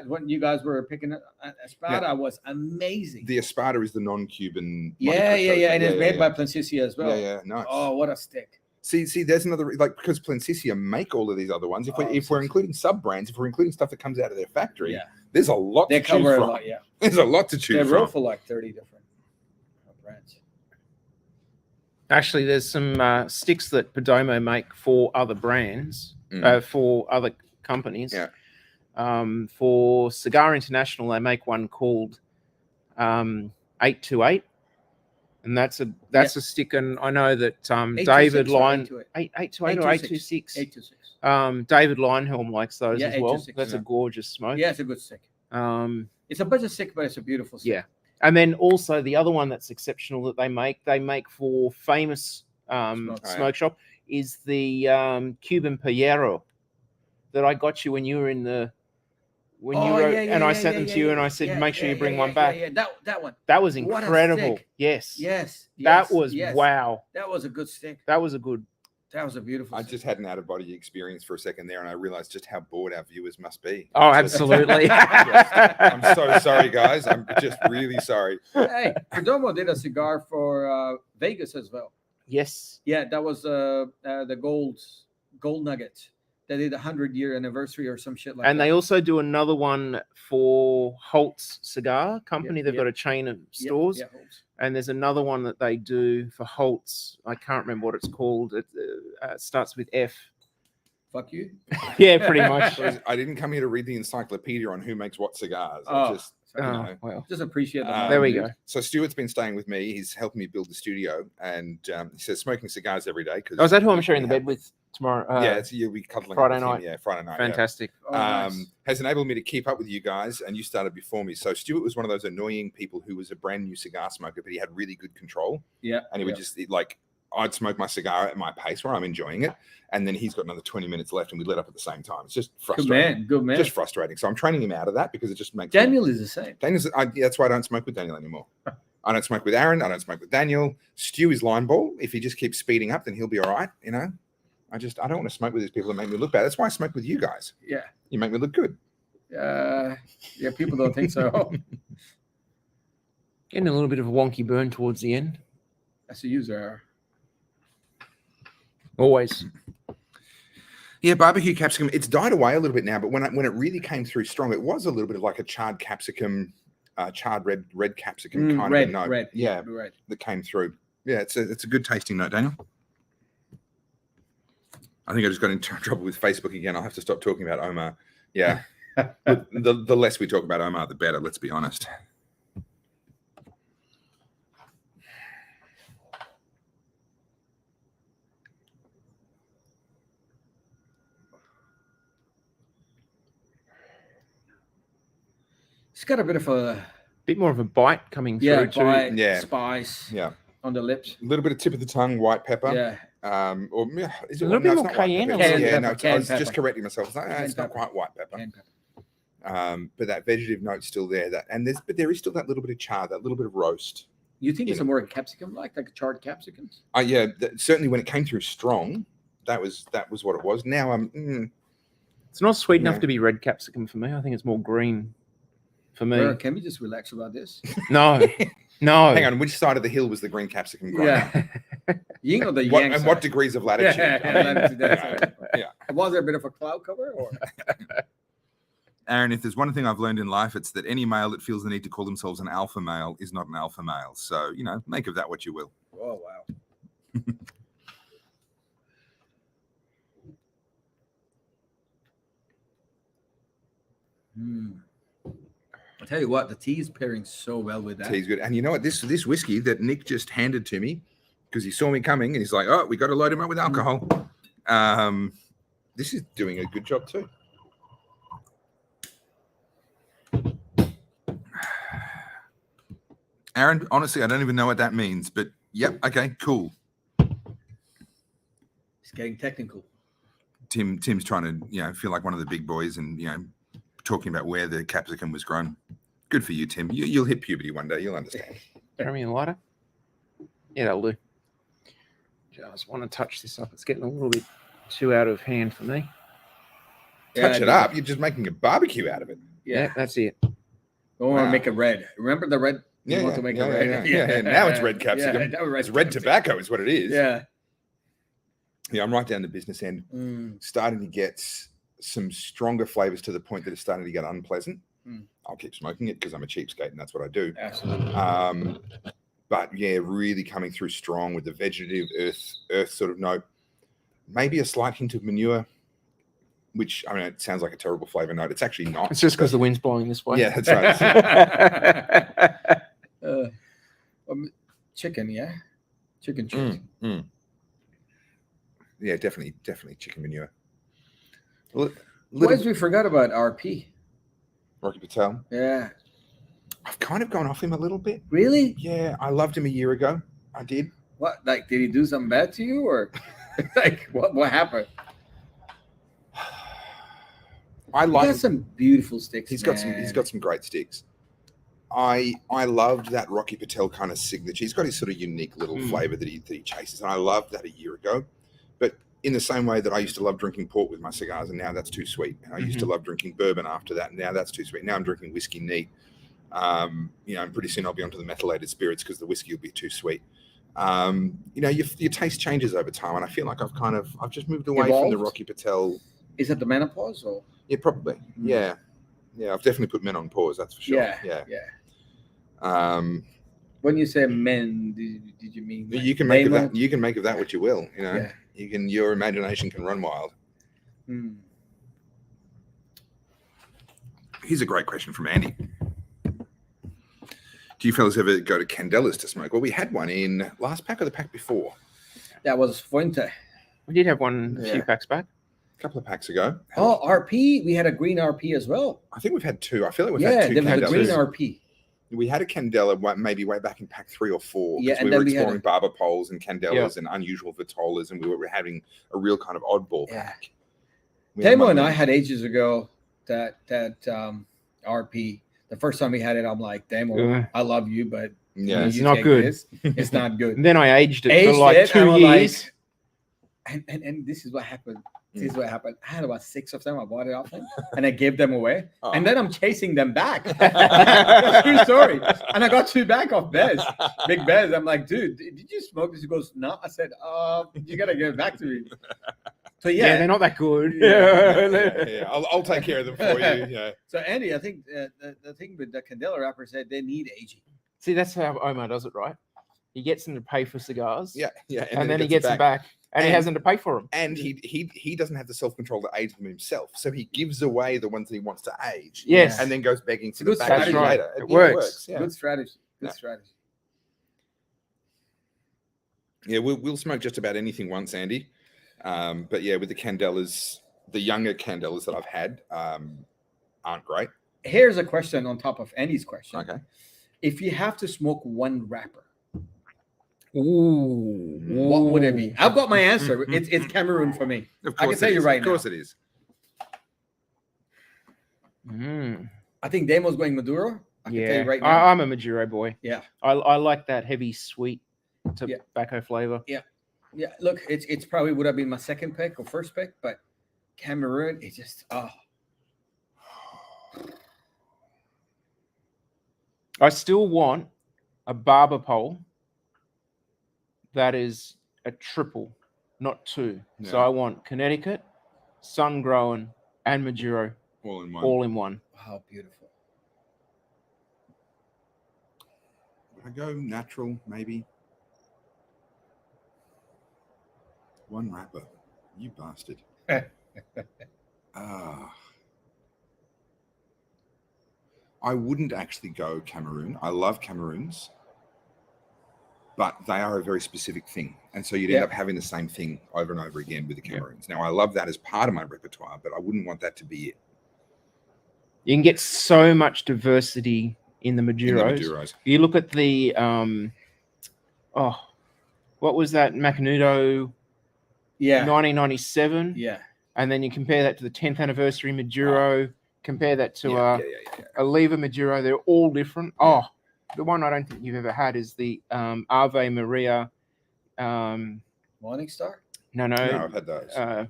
when you guys were picking up Espada was amazing. The Espada is the non-Cuban. Yeah, and it's made by Placencia as well. Yeah, nice. Oh, what a stick! See, there's another because Placencia make all of these other ones. If we're including sub brands, if we're including stuff that comes out of their factory, there's a lot they to cover choose a from. lot. Yeah, there's a lot to choose they from. wrote for like 30 different brands. Actually, there's some sticks that Perdomo make for other brands, for other companies. Yeah. For Cigar International, they make one called 828, and that's a stick. And I know that David Line 828 or 826. 826. David Linehelm likes those Yeah, as well. 826, That's a gorgeous smoke. Yeah, it's a good stick. It's a budget stick, but it's a beautiful stick. Yeah. And then also the other one that's exceptional that they make for famous smoke shop is the Cuban Payero that I got you when you were in the I sent them to you and I said make sure you bring one back. Yeah, that one. That was incredible. Yes. That was wow. That was a good stick. That was a beautiful I stick. just had an out-of-body experience for a second there, and I realized just how bored our viewers must be. Oh, absolutely. I'm so sorry, guys. I'm just really sorry. Hey, Perdomo did a cigar for Vegas as well. Yes. Yeah, that was the gold nuggets. They did a 100-year anniversary or some shit like that. And they also do another one for Holt's Cigar Company. They've got a chain of stores. Yeah, Holt's. And there's another one that they do for Holt's. I can't remember what it's called. It starts with F. Fuck you. Yeah, pretty much. I didn't come here to read the encyclopedia on who makes what cigars. Well, just appreciate that. There we go. So Stuart's been staying with me. He's helping me build the studio, and he says smoking cigars every day. Is that who I'm sharing the bed with tomorrow? You'll be cuddling Friday night. Yeah, Friday night. Fantastic. Yeah. Nice. Has enabled me to keep up with you guys, and you started before me. So Stuart was one of those annoying people who was a brand new cigar smoker, but he had really good control. Yeah. And he would just I'd smoke my cigar at my pace where I'm enjoying it, and then he's got another 20 minutes left, and we lit up at the same time. It's just frustrating. Good man. Just frustrating. So I'm training him out of that because it just makes Daniel is the same. That's why I don't smoke with Daniel anymore. I don't smoke with Aaron. I don't smoke with Daniel. Stu is line ball. If he just keeps speeding up, then he'll be all right. You know, I don't want to smoke with these people that make me look bad. That's why I smoke with you guys. Yeah. You make me look good. Yeah, people don't think so. Getting a little bit of a wonky burn towards the end. That's a user. Always. Yeah, barbecue capsicum. It's died away a little bit now, but when it really came through strong, it was a little bit of like a charred capsicum, charred red capsicum kind of a note. Red, yeah, red. That came through. Yeah, it's a good tasting note, Daniel. I think I just got into trouble with Facebook again. I'll have to stop talking about Omar. Yeah, the less we talk about Omar, the better. Let's be honest. It's got a bit of a bit more of a bite coming through too. Bite, spice. Yeah. On the lips. A little bit of tip of the tongue, white pepper. Yeah. Or is it a little bit more cayenne? I was just correcting myself. It's not quite white pepper. But that vegetative note's still there. But there is still that little bit of char, that little bit of roast. You think it's a more capsicum like charred capsicums? Yeah, certainly when it came through strong, that was what it was. Now It's not sweet Yeah. enough to be red capsicum for me. I think it's more green for me. Well, can we just relax about this? No, no. hang on, which side of the hill was the green capsicum grown? Yeah. Yin or the What, yang and side? what degrees of latitude? Yeah, I mean, latitude, that's you know, right. yeah. Was there a bit of a cloud cover? Or? Aaron, if there's one thing I've learned in life, it's that any male that feels the need to call themselves an alpha male is not an alpha male. So, make of that what you will. Oh, wow. I'll tell you what, the tea is pairing so well with that. Tea's good. And you know what? This whiskey that Nick just handed to me, because he saw me coming and he's like, oh, we got to load him up with alcohol. This is doing a good job too. Aaron, honestly, I don't even know what that means, but yep, okay, cool. It's getting technical. Tim's trying to, feel like one of the big boys and, talking about where the capsicum was grown. Good for you, Tim. You'll hit puberty one day. You'll understand. Throw me a lighter. Yeah, that'll do. Just want to touch this up. It's getting a little bit too out of hand for me. Touch it up. You're just making a barbecue out of it. Yeah, that's it. Don't want to make it red. Remember the red? You want to make it red. Yeah. Now it's red capsicum. Yeah, now it's red tobacco is what it is. Yeah. Yeah, I'm right down the business end, starting to get some stronger flavors to the point that it's starting to get unpleasant. I'll keep smoking it because I'm a cheapskate and that's what I do. Absolutely. But yeah, really coming through strong with the vegetative earth sort of note. Maybe a slight hint of manure, which, I mean, it sounds like a terrible flavor note. It's actually not. It's just because the wind's blowing this way. Yeah, that's right. Chicken, yeah? Chicken cheese. Yeah, definitely chicken manure. We forgot about RP. Rocky Patel. Yeah. I've kind of gone off him a little bit. Really? Yeah, I loved him a year ago. I did. What? Like, did he do something bad to you, or like what happened? I like. He got some beautiful sticks. He's got some great sticks. I loved that Rocky Patel kind of signature. He's got his sort of unique little flavor that he chases, and I loved that a year ago. But in the same way that I used to love drinking port with my cigars, and now that's too sweet. And I used to love drinking bourbon after that, and now that's too sweet. Now I'm drinking whiskey neat. And pretty soon I'll be onto the methylated spirits because the whiskey will be too sweet. Your taste changes over time, and I feel like I've just moved away from the Rocky Patel. Is it the menopause or? Yeah, probably. Yeah, I've definitely put men on pause. That's for sure. Yeah. When you say men, did you mean? Like you can make of that. You can make of that what you will. Your imagination can run wild. Here's a great question from Andy. Do you fellas ever go to Candelas to smoke? Well, we had one in last pack or the pack before. That was Fuente. We did have one a few packs back. A couple of packs ago. Oh, RP. We had a green RP as well. I think we've had two. I feel like we've had two there was Candelas. a green RP. We had a Candela maybe way back in pack 3 or 4 because and we were then exploring barber poles and Candelas and unusual Vitolas, and we were having a real kind of oddball pack. Damo and I had ages ago that RP. The first time we had it, I'm like, Damo, I love you, but it's not good. It's not good. And then I aged it for like 2 years. And this is what happened. This is what happened. I had about 6 of them. I bought it off them and I gave them away. And then I'm chasing them back. True story. And I got 2 back off Bez. Big Bez. I'm like, dude, did you smoke this? He goes, no. I said, you got to give it back to me. So yeah, they're not that good. I'll take care of them for you. Yeah. So Andy, I think the thing with the Candela wrapper said they need aging. See, that's how Omar does it, right? He gets them to pay for cigars. Yeah. And then he gets them back. And he hasn't to pay for them. And he doesn't have the self-control to age them himself. So he gives away the ones that he wants to age. Yes. And then goes begging for the back later. It works. Yeah. Good strategy. Strategy. Yeah, we'll smoke just about anything once, Andy. But yeah, with the Candelas, the younger Candelas that I've had aren't great. Here's a question on top of Andy's question. Okay. If you have to smoke one wrapper, ooh, what would it be? I've got my answer. It's Cameroon for me. Of course I can tell you right now. Of course it is. I think Damo's going Maduro. I can tell you right now. I'm a Maduro boy. Yeah. I like that heavy, sweet tobacco flavor. Yeah. Yeah, look, it's probably would have been my second pick or first pick, but Cameroon, it just I still want a barber pole that is a triple, not two. Yeah. So I want Connecticut, sun grown, and Maduro All in one. all in one. How beautiful. Would I go natural, maybe? One wrapper. You bastard. I wouldn't actually go Cameroon. I love Cameroons, but they are a very specific thing. And so you'd end up having the same thing over and over again with the Cameroons. Now, I love that as part of my repertoire, but I wouldn't want that to be it. You can get so much diversity in the Maduros. You look at the, what was that? Macanudo 1997. Yeah. And then you compare that to the 10th anniversary Maduro. Compare that to a Leva Maduro. They're all different. Yeah. The one I don't think you've ever had is the Ave Maria. Morning Star? No, I've had those.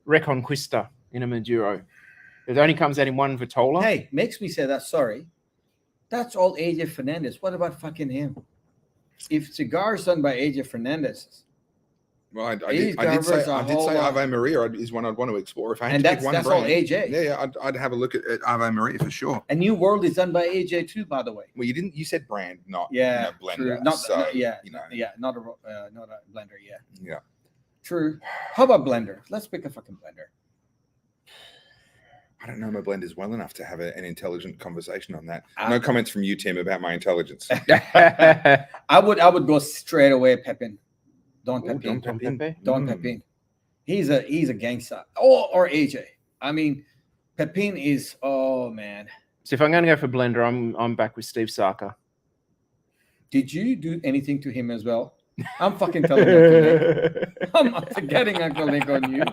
Reconquista in a Maduro. It only comes out in one Vitola. Hey, makes me say that. Sorry. That's all AJ Fernandez. What about fucking him? If Cigar's done by AJ Fernandez. Well, I did say Ave Maria is one I'd want to explore. If I had to pick one brand, all AJ. Yeah, I'd have a look at Ave Maria for sure. And New World is done by AJ too, by the way. Well, you said brand, not blender. True. Not a blender. Yeah. True. How about blender? Let's pick a fucking blender. I don't know my blenders well enough to have an intelligent conversation on that. No comments from you, Tim, about my intelligence. I would go straight away, Pepin. Don Pepin. He's a gangster. Or AJ. I mean, Pepin is man. So if I'm going to go for blender, I'm back with Steve Saka. Did you do anything to him as well? I'm fucking telling you. I'm not forgetting Uncle Nick on you.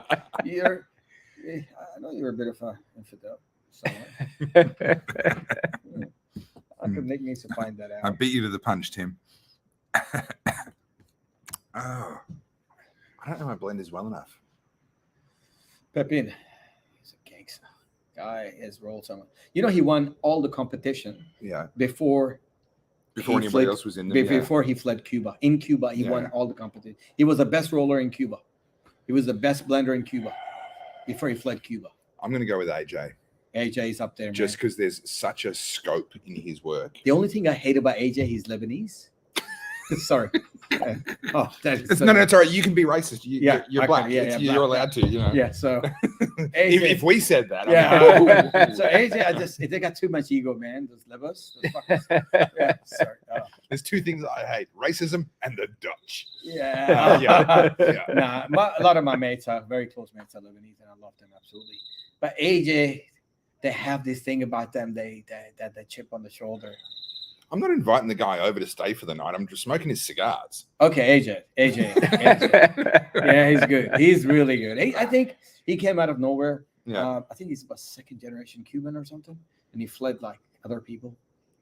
I know you're a bit of an infidel. Uncle Nick needs to find that out. I beat you to the punch, Tim. I don't know my blenders well enough. Pepin, he's a gangster. Guy has rolled someone. You know, he won all the competition. Yeah. Before anybody else was in them. Before he fled Cuba. In Cuba, he won all the competition. He was the best roller in Cuba. He was the best blender in Cuba before he fled Cuba. I'm going to go with AJ. AJ's up there, just because there's such a scope in his work. The only thing I hate about AJ, he's Lebanese. Sorry. That is no, it's all right. You can be racist. You're black. You're allowed to. Yeah. So if we said that, So AJ, they got too much ego, man. Those Lebos. Sorry. There's two things I hate: racism and the Dutch. Nah, a lot of my mates are very close mates are Lebanese, and I love them absolutely. But AJ, they have this thing about them. They chip on the shoulder. I'm not inviting the guy over to stay for the night. I'm just smoking his cigars. Okay, AJ. Yeah, he's good. He's really good. I think he came out of nowhere. Yeah. I think he's about second generation Cuban or something, and he fled like other people,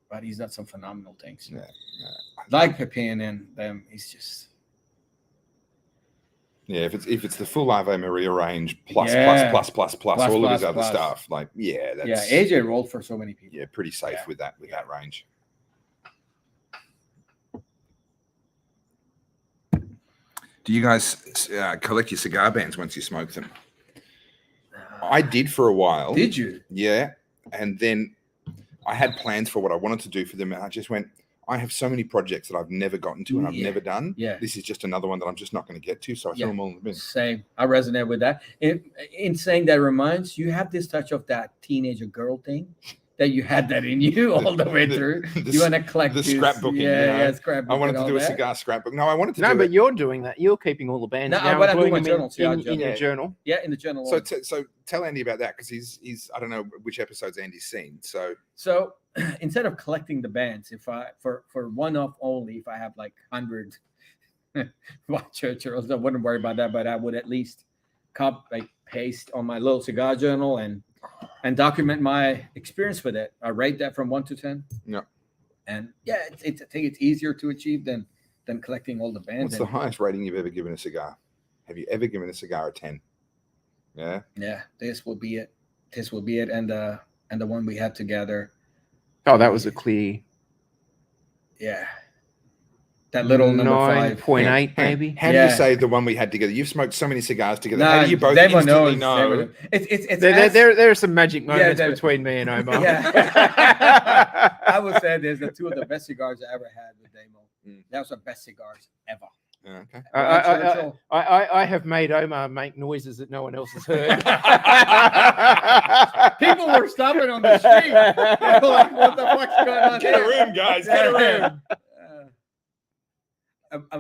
but he's done some phenomenal things. Yeah. Like Pepin and them, he's just. Yeah, if it's the full Ave Maria range plus all of his other stuff, that's AJ rolled for so many people. Yeah, pretty safe with that range. Do you guys collect your cigar bands once you smoke them? I did for a while. Did you? Yeah. And then I had plans for what I wanted to do for them. And I just went, I have so many projects that I've never gotten to and I've never done. Yeah. This is just another one that I'm just not going to get to. So I threw them all in the bin. Same. I resonate with that. In saying that reminds, you have this touch of that teenager girl thing. That you had that in you all the way through. You want to collect the scrapbooking. Scrapbooking. I wanted to do a cigar scrapbook. No, I wanted to. No, but you're doing that. You're keeping all the bands. No, but I do my journal. In your journal. Yeah, in the journal. So tell Andy about that because he's I don't know which episodes Andy's seen. So instead of collecting the bands, if I for one-off only, if I have like 100 Churchills, I wouldn't worry about that. But I would at least paste on my little cigar journal and document my experience with it. I rate that from 1 to 10. Yeah. And I think it's easier to achieve than than collecting all the bands. What's the highest rating you've ever given a cigar? Have you ever given a cigar a 10? Yeah. Yeah, this will be it. This will be it. And the one we had together. Oh, that was a clear Yeah. That little number 5. 9.8 maybe. How do you say the one we had together? You've smoked so many cigars together. Nah, How do you both Damo instantly knows. know? It's There are some magic moments between me and Omar. Yeah. I would say there's the 2 of the best cigars I ever had with Damo. That was the best cigars ever. Okay. I have made Omar make noises that no one else has heard. People were stopping on the street. They were like, what the fuck's going on Get a here? room, guys. Get a room.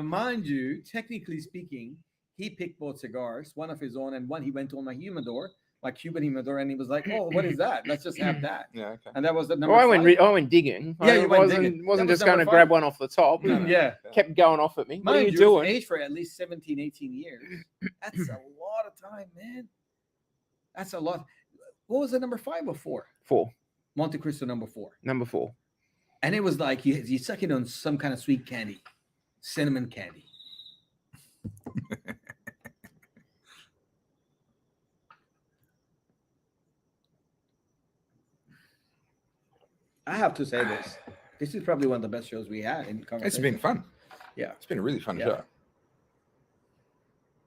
Mind you, technically speaking, he picked both cigars, one of his own and one he went to on my humidor, like Cuban humidor, and he was like, "Oh, what is that? Let's just have that." Yeah, okay. And that was the number. I went digging. Yeah, you went wasn't digging. wasn't That was just going to number grab 5. one off the top. Yeah. Kept going off at me. What are Mind you you, doing? aged for at least 17, 18 years. That's a lot of time, man. That's a lot. What was the number 5 or 4? 4. Monte Cristo number 4. Number 4. And it was like you suck it on some kind of sweet candy, cinnamon candy. I have to say this. This is probably one of the best shows we had in conversation. It's been fun. Yeah. It's been a really fun show.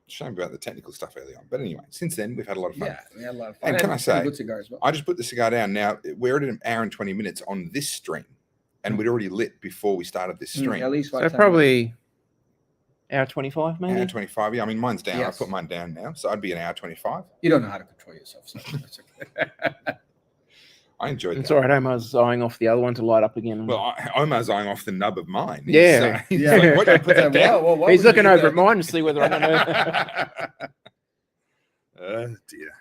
Shame about the technical stuff early on. But anyway, since then, we've had a lot of fun. Yeah, we had a lot of fun. And can I say, good cigar as well. I just put the cigar down. Now, we're at an hour and 20 minutes on this stream. And we'd already lit before we started this stream. At least So probably hour 25 maybe? Hour 25. Yeah, I mean, mine's down. Yes. I put mine down now. So I'd be an hour 25. You don't know how to control yourself. So it's okay. I enjoyed It's that. all right. Omar's eyeing off the other one to light up again. Well, Omar's eyeing off the nub of mine. Yeah. He's Yeah. like, what, you put that down? Well, He's looking over at mine to see whether I'm going to. Oh, dear.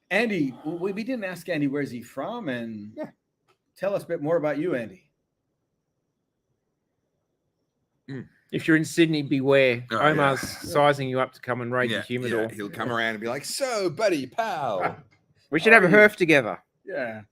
Andy, we didn't ask Andy where's he from, and tell us a bit more about you, Andy. If you're in Sydney, beware. Oh, Omar's sizing you up to come and raid the humidor. Yeah, he'll come around and be like, so, buddy, pal. We should have a herf together. Yeah.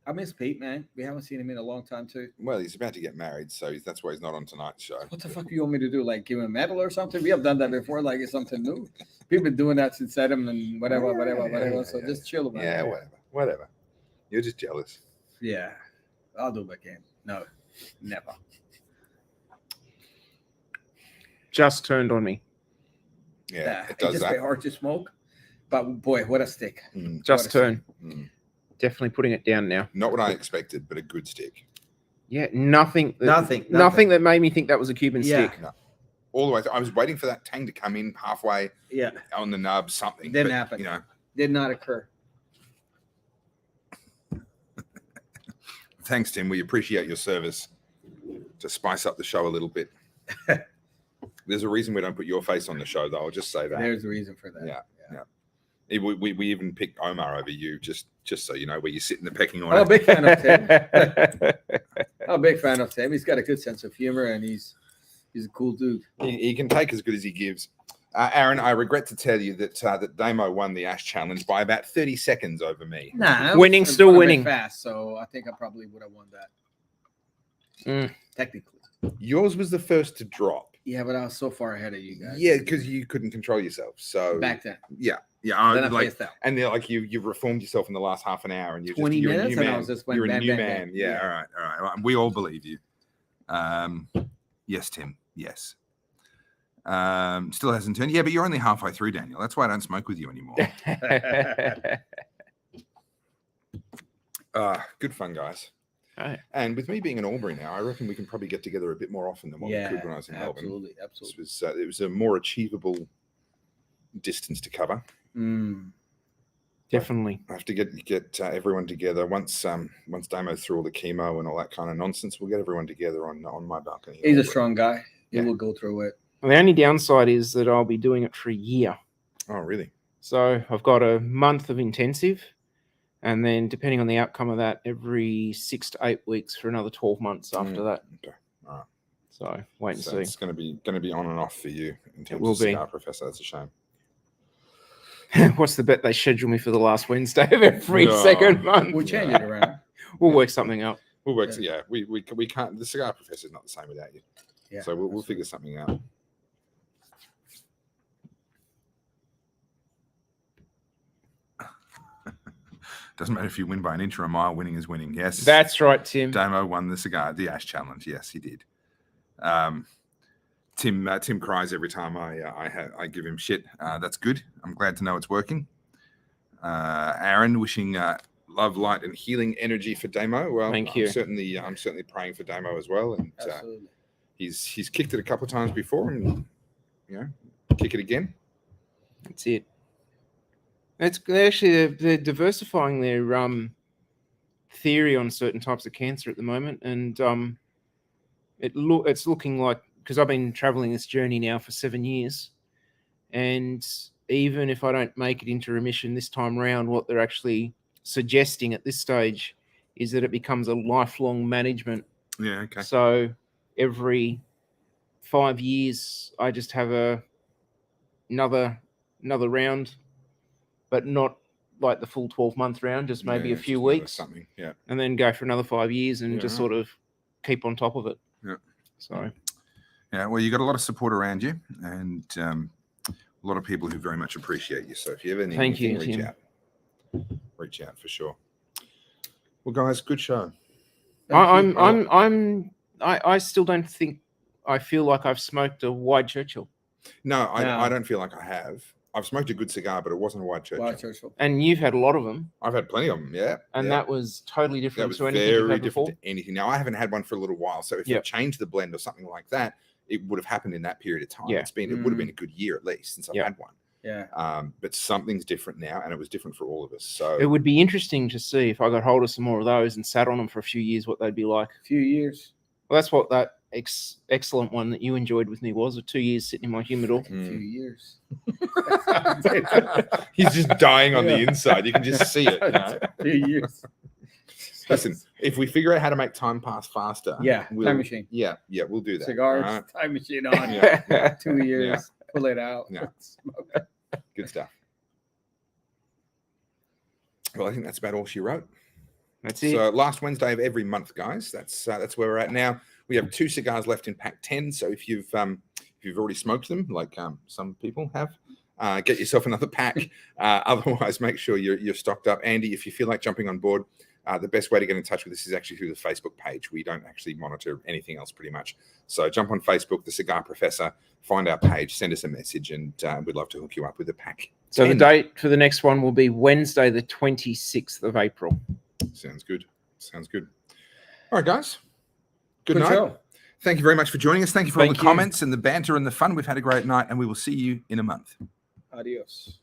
I miss Pete, man. We haven't seen him in a long time, too. Well, he's about to get married, so that's why he's not on tonight's show. What the fuck do you want me to do? Like give him a medal or something? We have done that before. Like it's something new. People been doing that since Adam and whatever. So just chill about it. Yeah, whatever. You're just jealous. Yeah. I'll do it again. No, never. Just turned on me. Yeah, it It's does just that. very hard to smoke. But boy, what a stick. Just turn. Definitely putting it down now. Not what I expected, but a good stick. Yeah, nothing Nothing that made me think that was a Cuban stick. No. All the way through. I was waiting for that tang to come in halfway on the nub, something. Didn't happen. You know. Did not occur. Thanks, Tim. We appreciate your service to spice up the show a little bit. There's a reason we don't put your face on the show, though. I'll just say that. There's a reason for that. Yeah. We even picked Omar over you, just so you know where you sit in the pecking order. I'm a big fan of Tim. I'm a big fan of Tim. He's got a good sense of humor, and he's a cool dude. He can take as good as he gives. Aaron, I regret to tell you that Damo won the Ash Challenge by about 30 seconds over me. Nah, Winning, still winning. Fast, so I think I probably would have won that. Technically. Yours was the first to drop. Yeah, but I was so far ahead of you guys. Yeah, because you couldn't control yourself. So back then. Yeah. Then I like, faced out. And they're like you've reformed yourself in the last half an hour, and you're 20 you're minutes, a new and I man. was just went You're a bang, new bang, man. bang. Yeah. Yeah. All right. We all believe you. Yes, Tim. Yes. Still hasn't turned. Yeah, but you're only halfway through, Daniel. That's why I don't smoke with you anymore. Good fun, guys. Right. And with me being in Albury now, I reckon we can probably get together a bit more often than what we could when I was in Melbourne. Absolutely. It was a more achievable distance to cover. Definitely. I have to get everyone together once Damo's through all the chemo and all that kind of nonsense. We'll get everyone together on my balcony. He's a strong guy. He will go through it. Well, the only downside is that I'll be doing it for a year. Oh, really? So I've got a month of intensive, and then depending on the outcome of that, every 6 to 8 weeks for another 12 months after that. Okay. All right. So wait and see. It's going to be on and off for you in terms will of be. Cigar Professor. That's a shame. What's the bet they schedule me for the last Wednesday of every second month? We'll change it around. We'll work something up. We'll work. Yeah, we can't. The cigar professor's not the same without you. Yeah. So we'll figure something out. Doesn't matter if you win by an inch or a mile. Winning is winning. Yes, That's right, Tim. Damo won the Ash Challenge. Yes, he did. Tim cries every time I give him shit. That's good. I'm glad to know it's working. Aaron wishing love, light, and healing energy for Damo. Well, Thank you. I'm certainly praying for Damo as well. And Absolutely. he's kicked it a couple of times before, and kick it again. That's it. They're diversifying their theory on certain types of cancer at the moment, and it's looking like, because I've been traveling this journey now for 7 years, and even if I don't make it into remission this time round, what they're actually suggesting at this stage is that it becomes a lifelong management. Yeah. Okay. So every 5 years, I just have another round, but not like the full 12-month round, just maybe a few weeks, something. Yeah. and then go for another 5 years and just sort of keep on top of it. Yeah. So. Yeah. Well, you got a lot of support around you, and a lot of people who very much appreciate you. So if you ever need anything, reach out for sure. Well, guys, good show. I still don't think I feel like I've smoked a wide Churchill. No, I don't feel like I have. I've smoked a good cigar, but it wasn't a white Churchill. And you've had a lot of them. I've had plenty of them, yeah. And that was totally different that was to anything you've very had different before. to anything. Now, I haven't had one for a little while, so if you changed the blend or something like that, it would have happened in that period of time. Yeah. It would have been a good year at least since I've had one. Yeah. But something's different now, and it was different for all of us. So it would be interesting to see if I got hold of some more of those and sat on them for a few years, what they'd be like. A few years. Well, that's what that excellent one that you enjoyed with me was, 2 years sitting in my humidor. A few years. He's just dying on the inside. You can just see it. A few years. Listen, if we figure out how to make time pass faster, time machine. Yeah, we'll do that. Cigars, time machine on. 2 years. Pull it out. Yeah. Good stuff. Well, I think that's about all she wrote. That's it. So last Wednesday of every month, guys. That's where we're at now. We have 2 cigars left in pack 10. So if you've already smoked them, like some people have, get yourself another pack. Otherwise, make sure you're stocked up. Andy, if you feel like jumping on board, the best way to get in touch with us is actually through the Facebook page. We don't actually monitor anything else pretty much. So jump on Facebook, The Cigar Professor, find our page, send us a message, and we'd love to hook you up with a pack. So the date for the next one will be Wednesday, the 26th of April. Sounds good. All right, guys. Good night. Show. Thank you very much for joining us. Thank you for all the comments and the banter and the fun. We've had a great night, and we will see you in a month. Adios.